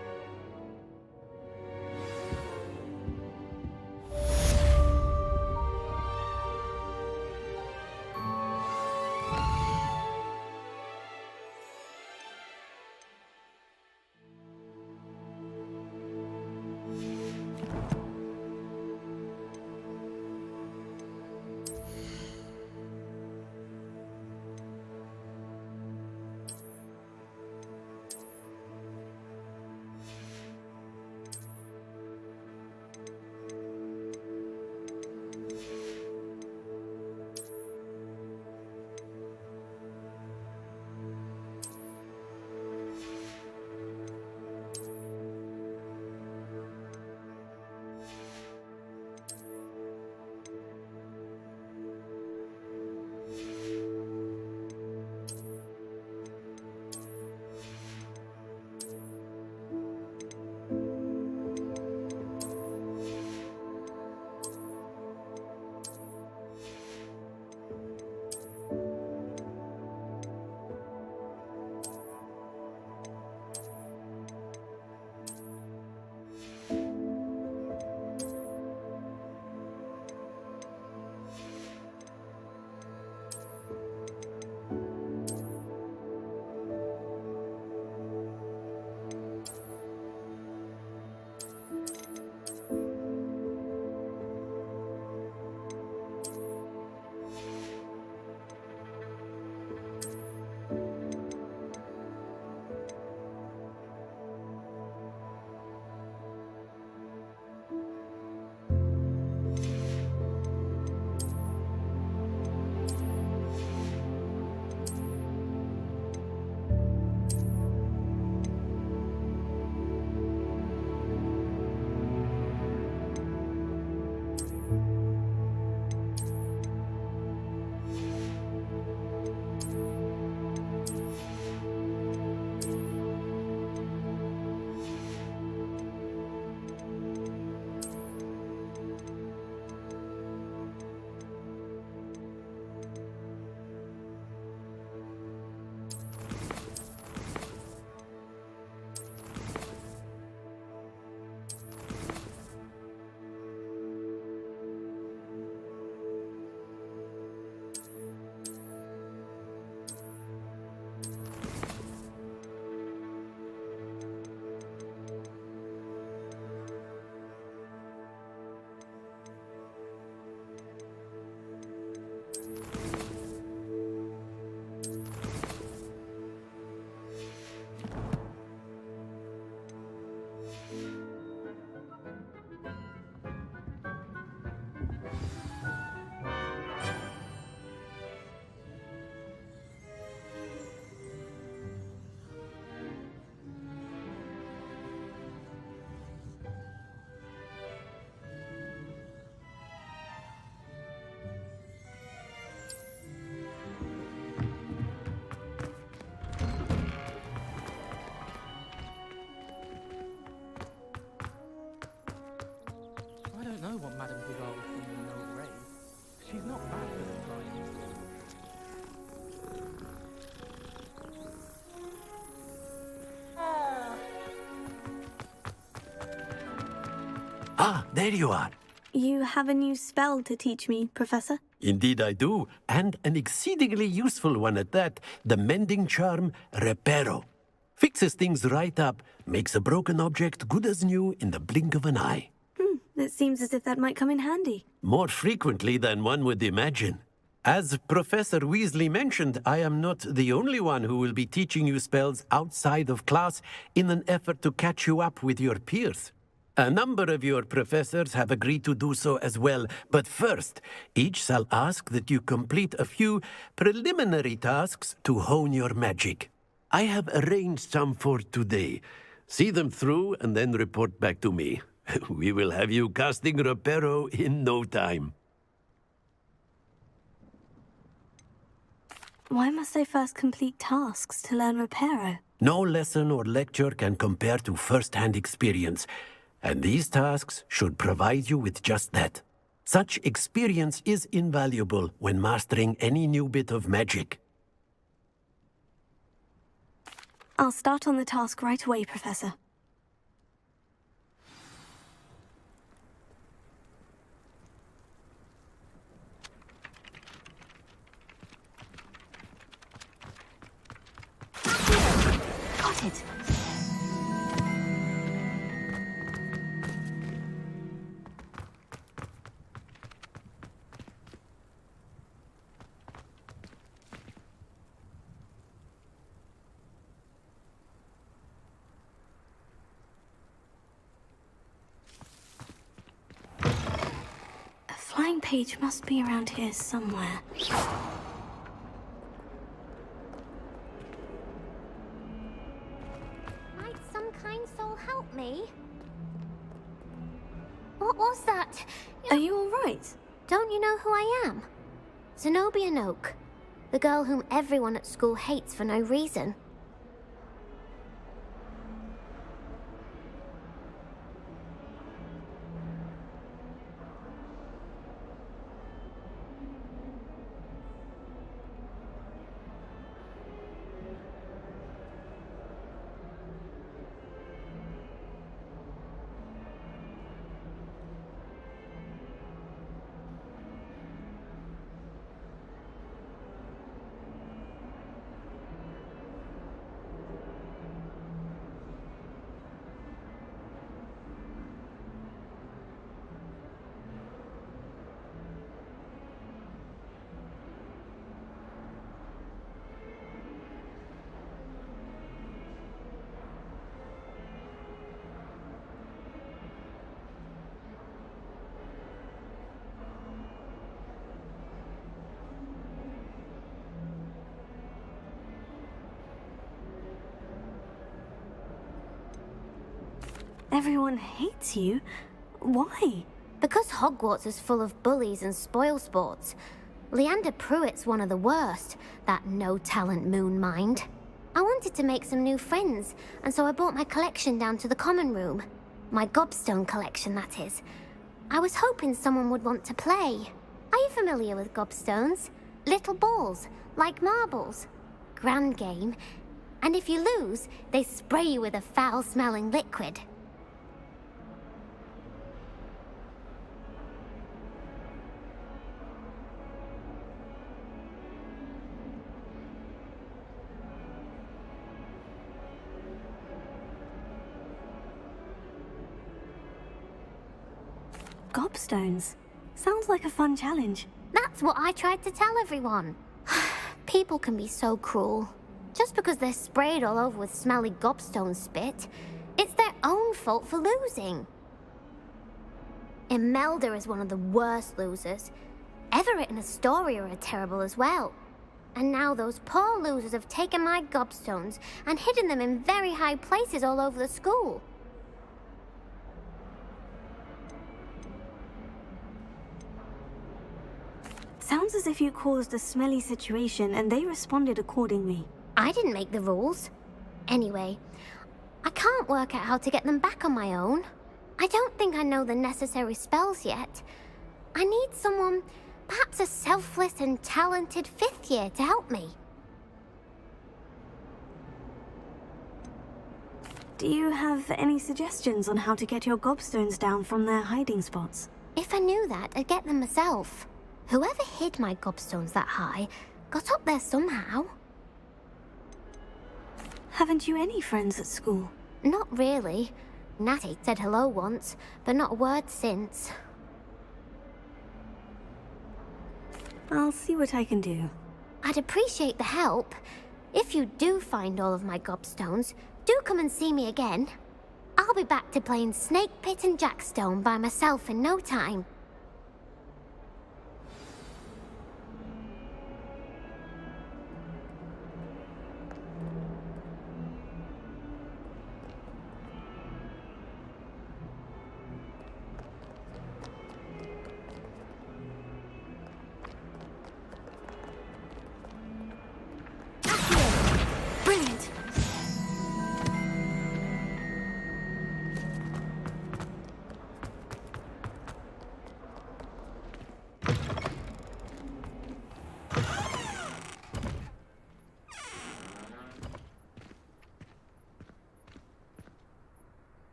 know what Madame Bouvard was thinking in old Ray. She's not bad for the time. Ah, there you are. You have a new spell to teach me, Professor? Indeed I do, and an exceedingly useful one at that, the mending charm Reparo. Fixes things right up, makes a broken object good as new in the blink of an eye. It seems as if that might come in handy. More frequently than one would imagine. As Professor Weasley mentioned, I am not the only one who will be teaching you spells outside of class in an effort to catch you up with your peers. A number of your professors have agreed to do so as well, but first, each shall ask that you complete a few preliminary tasks to hone your magic. I have arranged some for today. See them through and then report back to me. We will have you casting Reparo in no time. Why must I first complete tasks to learn Reparo? No lesson or lecture can compare to first-hand experience, and these tasks should provide you with just that. Such experience is invaluable when mastering any new bit of magic. I'll start on the task right away, Professor. Got it. A flying page must be around here somewhere. Might some kind soul help me? What was that? Are you all right? Don't you know who I am? Zenobia Noak, the girl whom everyone at school hates for no reason. Everyone hates you. Why? Because Hogwarts is full of bullies and spoilsports. Leander Pruitt's one of the worst, that no-talent moon mind. I wanted to make some new friends, and so I brought my collection down to the common room. My gobstone collection, that is. I was hoping someone would want to play. Are you familiar with gobstones? Little balls, like marbles. Grand game. And if you lose, they spray you with a foul-smelling liquid. Gobstones. Sounds like a fun challenge. That's what I tried to tell everyone. People can be so cruel. Just because they're sprayed all over with smelly gobstone spit, it's their own fault for losing. Imelda is one of the worst losers. Everett and Astoria are terrible as well. And now those poor losers have taken my gobstones and hidden them in very high places all over the school. Sounds as if you caused a smelly situation and they responded accordingly. I didn't make the rules. Anyway, I can't work out how to get them back on my own. I don't think I know the necessary spells yet. I need someone, perhaps a selfless and talented fifth year to help me. Do you have any suggestions on how to get your gobstones down from their hiding spots? If I knew that, I'd get them myself. Whoever hid my gobstones that high got up there somehow. Haven't you any friends at school? Not really. Natty said hello once, but not a word since. I'll see what I can do. I'd appreciate the help. If you do find all of my gobstones, do come and see me again. I'll be back to playing Snake Pit and Jackstone by myself in no time. Brilliant!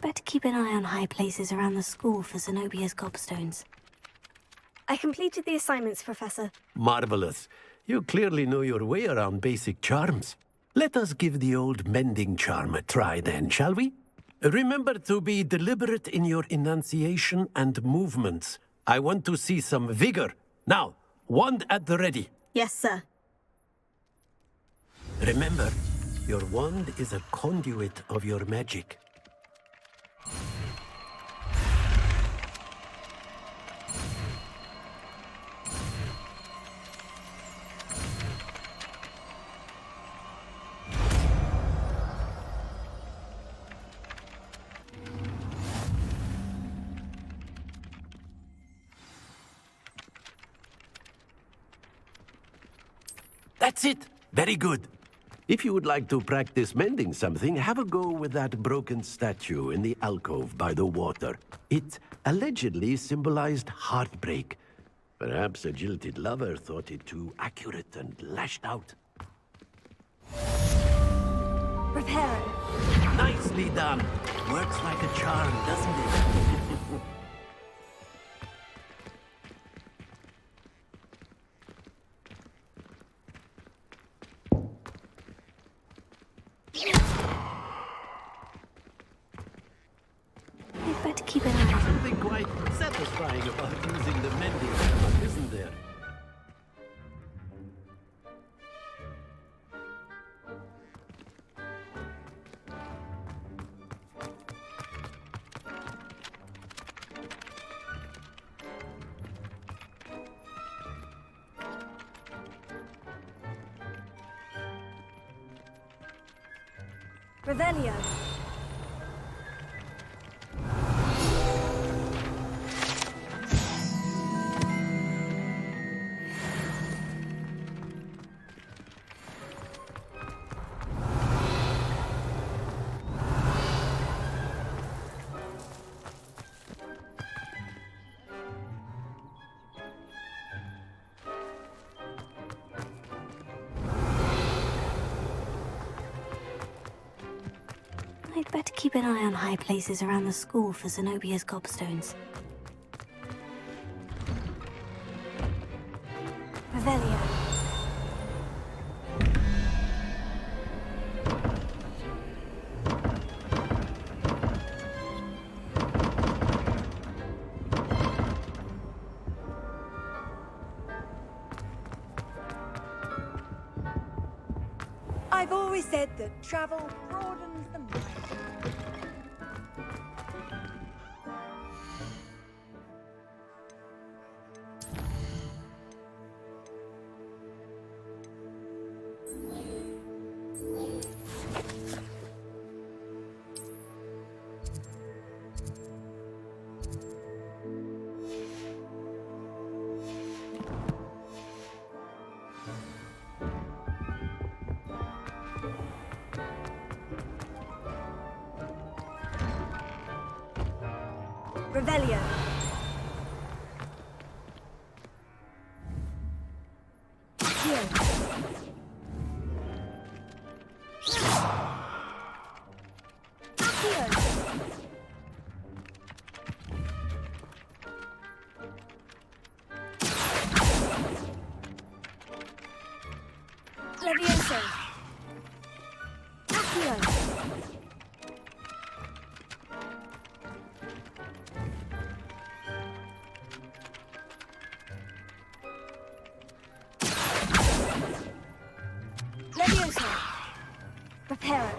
I'd better keep an eye on high places around the school for Zenobia's gobstones. I completed the assignments, Professor. Marvelous. You clearly know your way around basic charms. Let us give the old mending charm a try then, shall we? Remember to be deliberate in your enunciation and movements. I want to see some vigor. Now, wand at the ready. Yes, sir. Remember, your wand is a conduit of your magic. That's it! Very good. If you would like to practice mending something, have a go with that broken statue in the alcove by the water. It allegedly symbolized heartbreak. Perhaps a jilted lover thought it too accurate and lashed out. Repair it. Nicely done. Works like a charm, doesn't it? I'd better keep an eye on Something quite satisfying about using the mending hammer, isn't there? Revelio. I'd better keep an eye on high places around the school for Zenobia's gobstones. Revelio. I've always said that travel broadens the mind. Revelio. Here. Here. Levioso. Accio. Levioso. Reparo.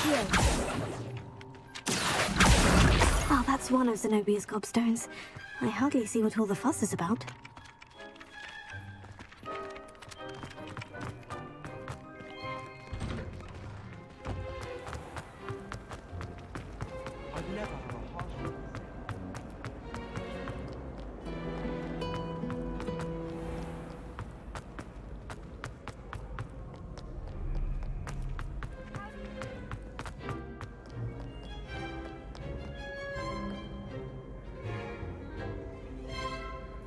Here. Oh, that's one of Zenobia's gobstones. I hardly see what all the fuss is about. I've never had a harsh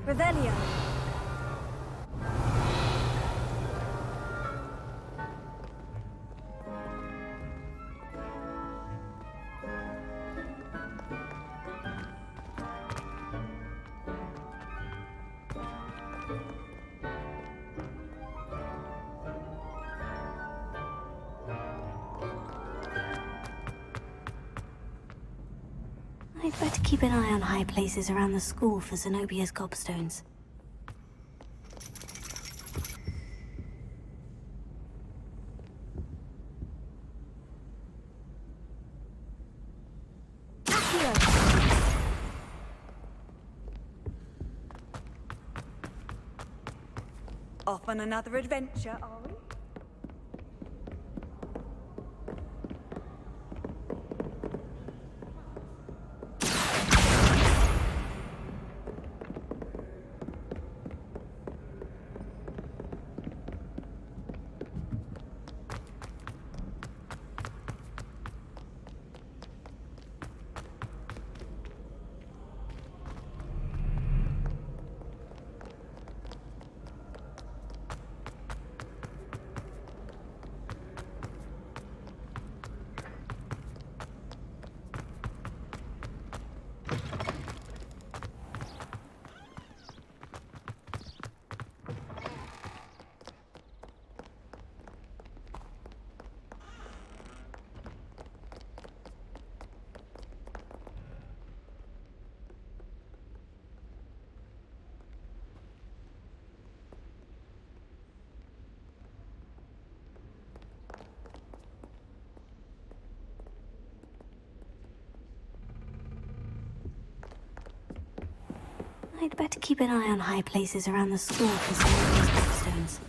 Revelio. I'd better keep an eye on high places around the school for Zenobia's gobstones. Off on another adventure, are we? I'd better keep an eye on high places around the school for Zenobia's gobstones.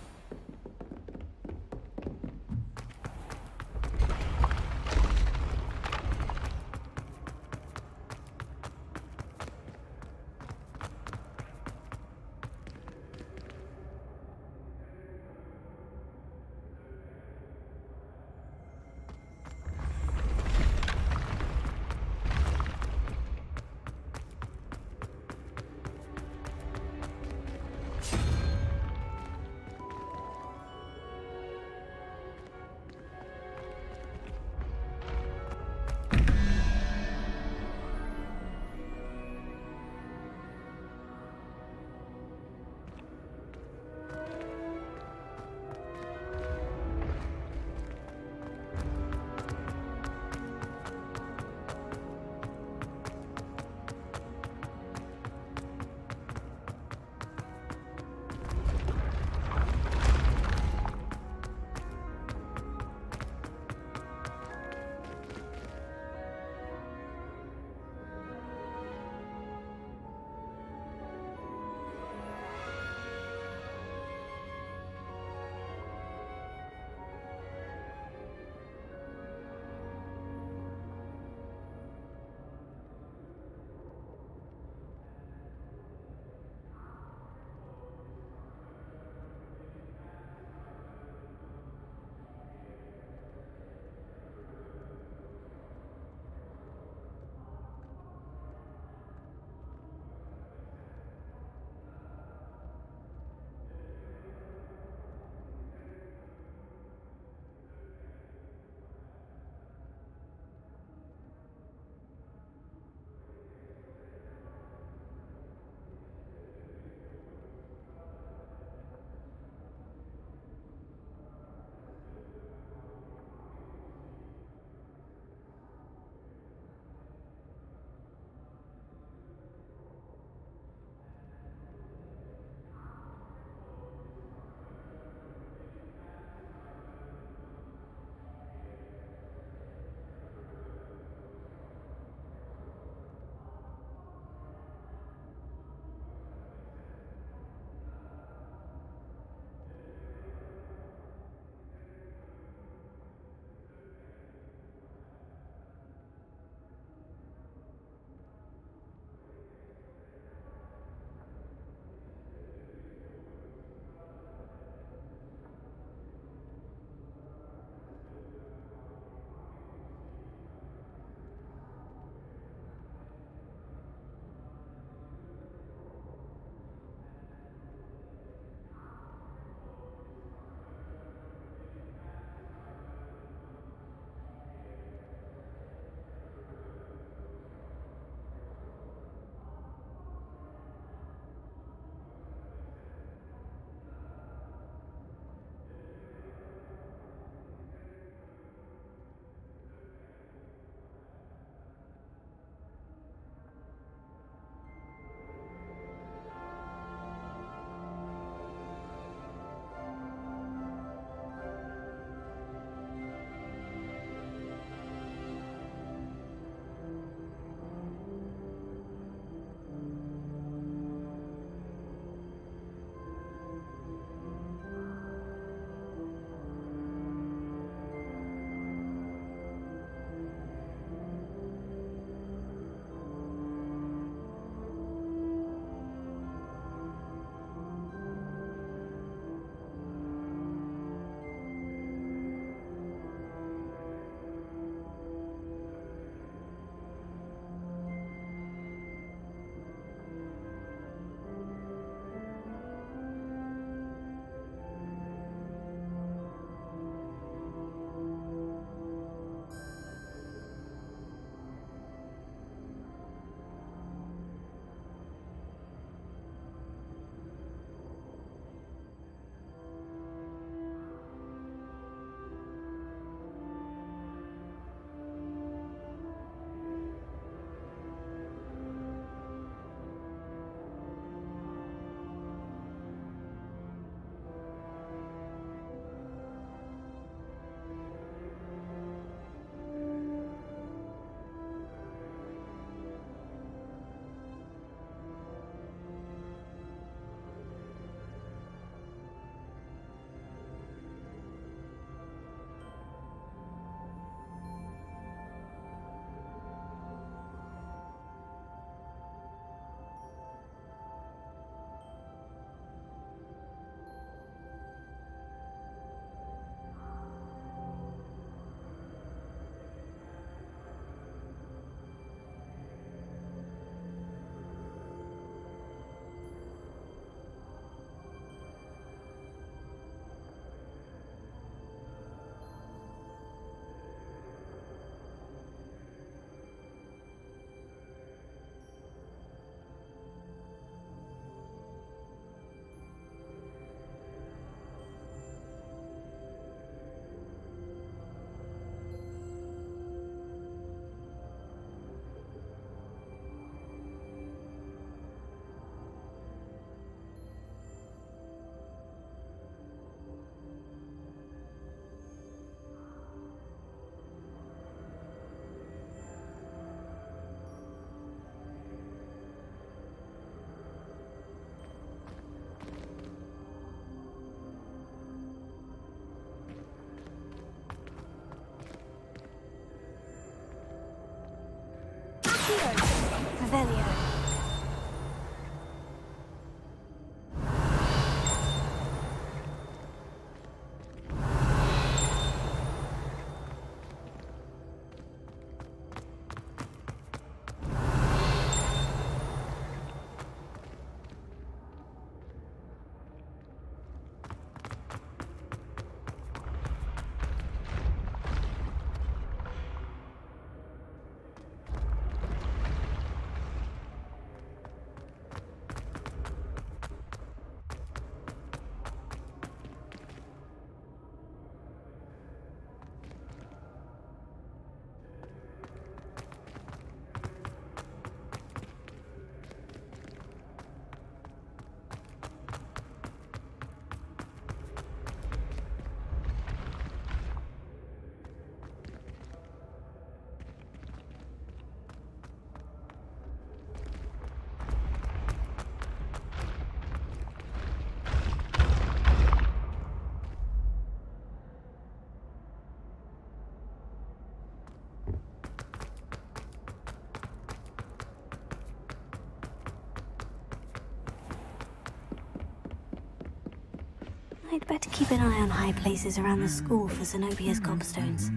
I'd better keep an eye on high places around the school for Zenobia's gobstones.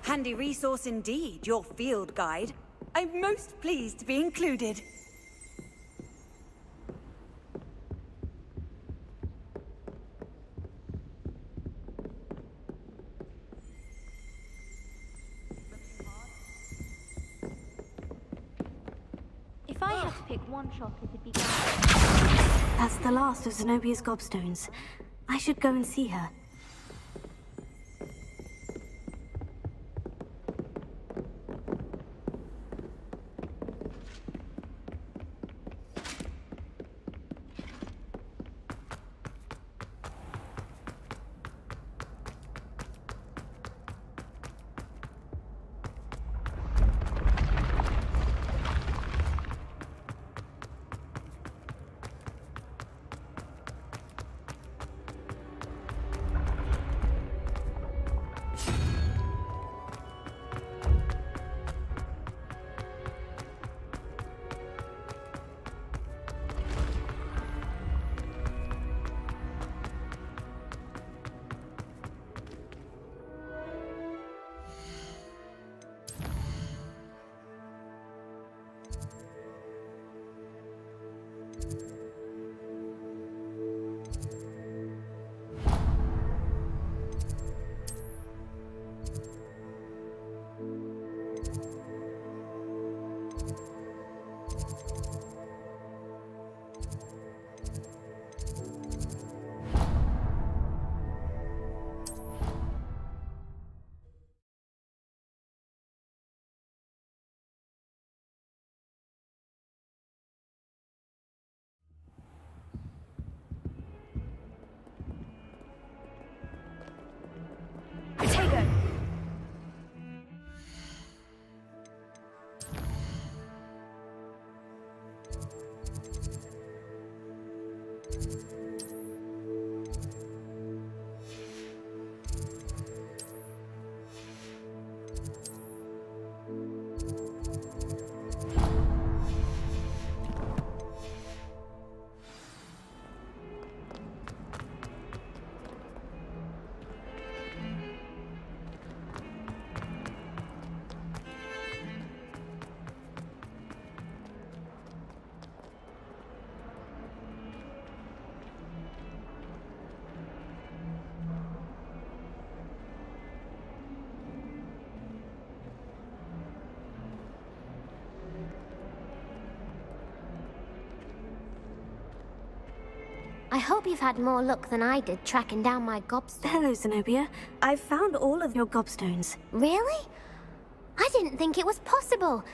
Handy resource indeed, your field guide. I'm most pleased to be included. If I had to pick one shop, it'd be... That's the last of Zenobia's gobstones. I should go and see her. I hope you've had more luck than I did tracking down my gobstones. Hello, Zenobia. I've found all of your gobstones. Really? I didn't think it was possible.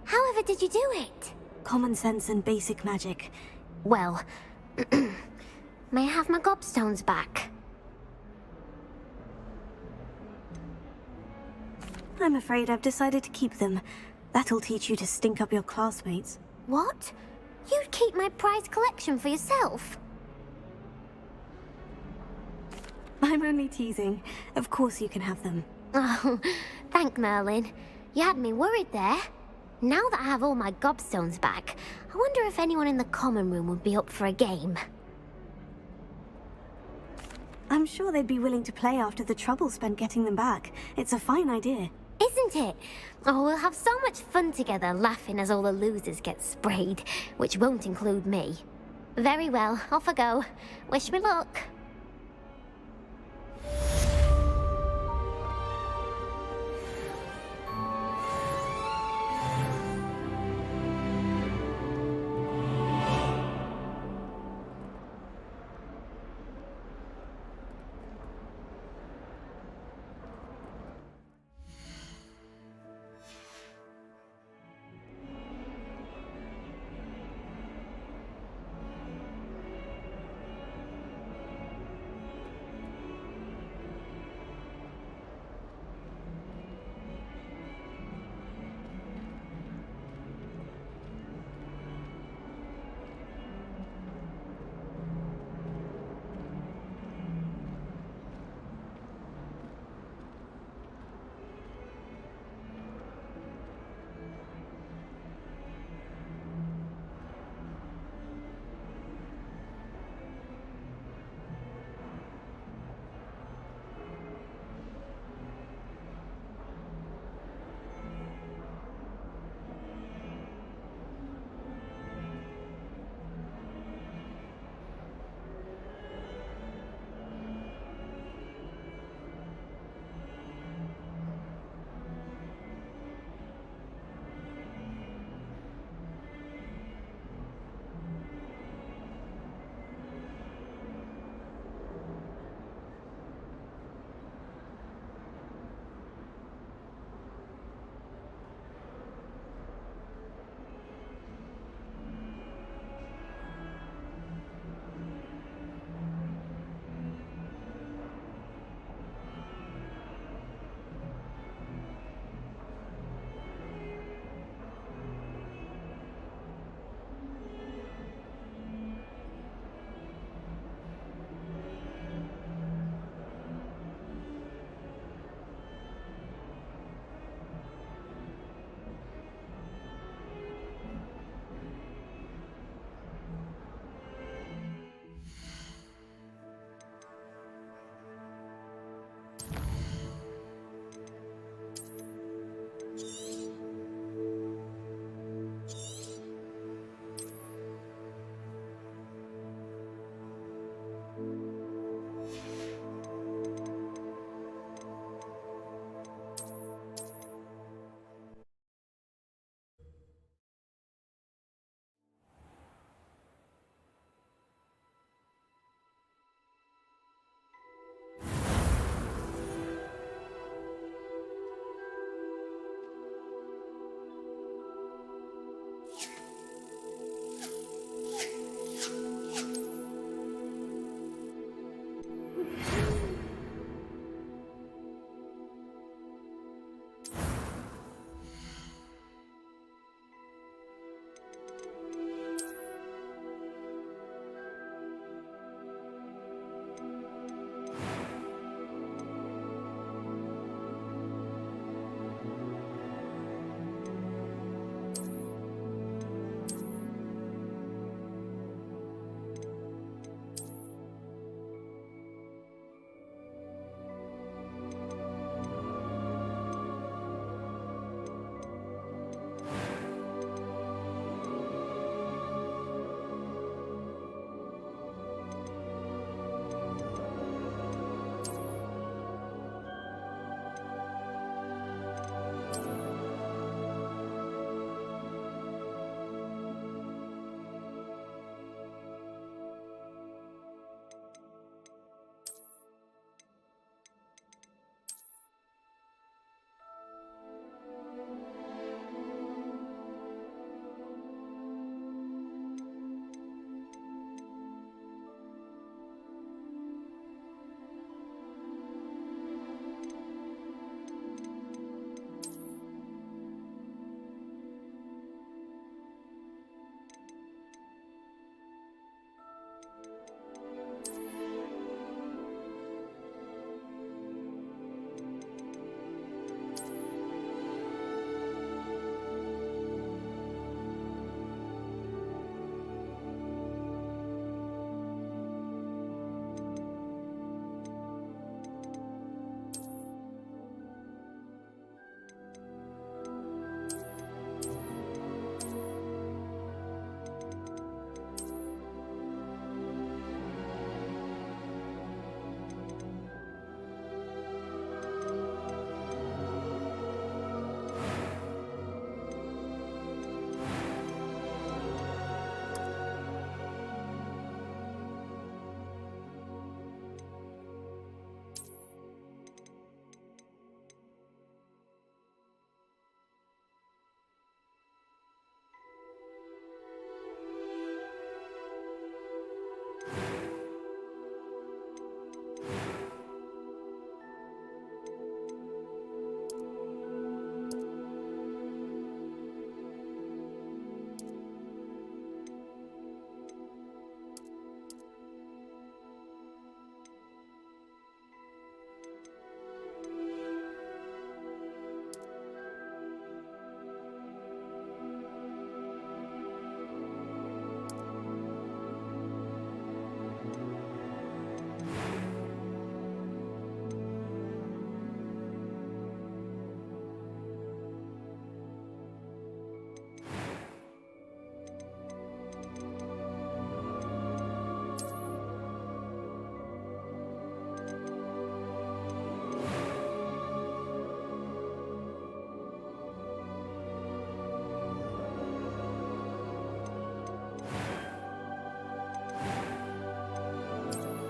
However did you do it? Common sense and basic magic. Well, may I have my gobstones back? I'm afraid I've decided to keep them. That'll teach you to stink up your classmates. What? You'd keep my prized collection for yourself? I'm only teasing. Of course you can have them. Oh, thank Merlin. You had me worried there. Now that I have all my gobstones back, I wonder if anyone in the common room would be up for a game. I'm sure they'd be willing to play after the trouble spent getting them back. It's a fine idea. Isn't it? Oh, we'll have so much fun together, laughing as all the losers get sprayed, which won't include me. Very well, off I go. Wish me luck.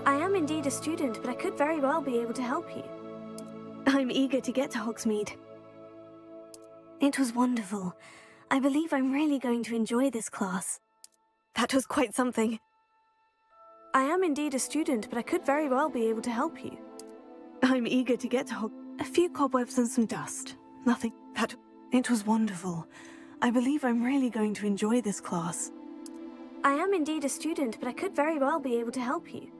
I am indeed a student, but I could very well be able to help you. I'm eager to get to Hogsmeade. It was wonderful. I believe I'm really going to enjoy this class. That was quite something. I am indeed a student, but I could very well be able to help you. I'm eager to get to a few cobwebs and some dust. Nothing. It was wonderful. I believe I'm really going to enjoy this class. I am indeed a student, but I could very well be able to help you.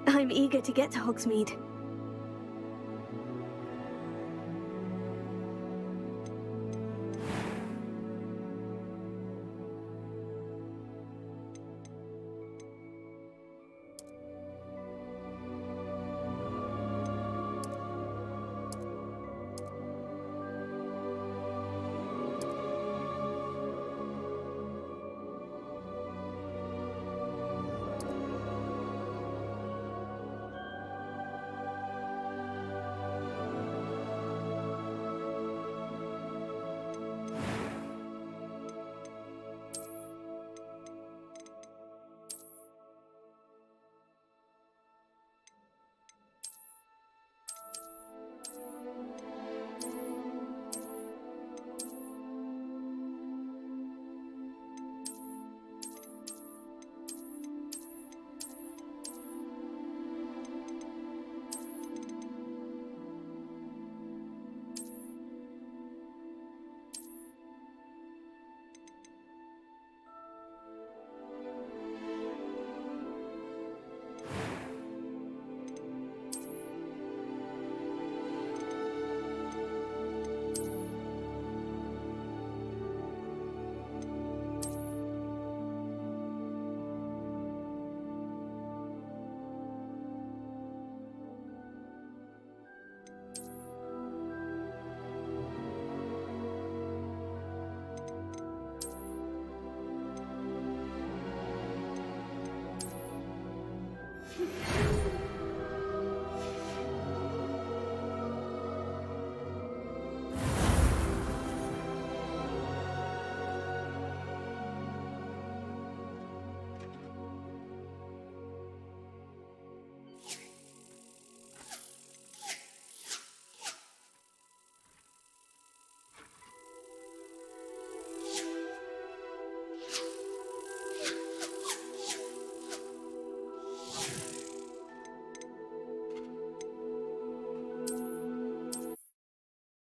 I'm eager to get to Hogsmeade.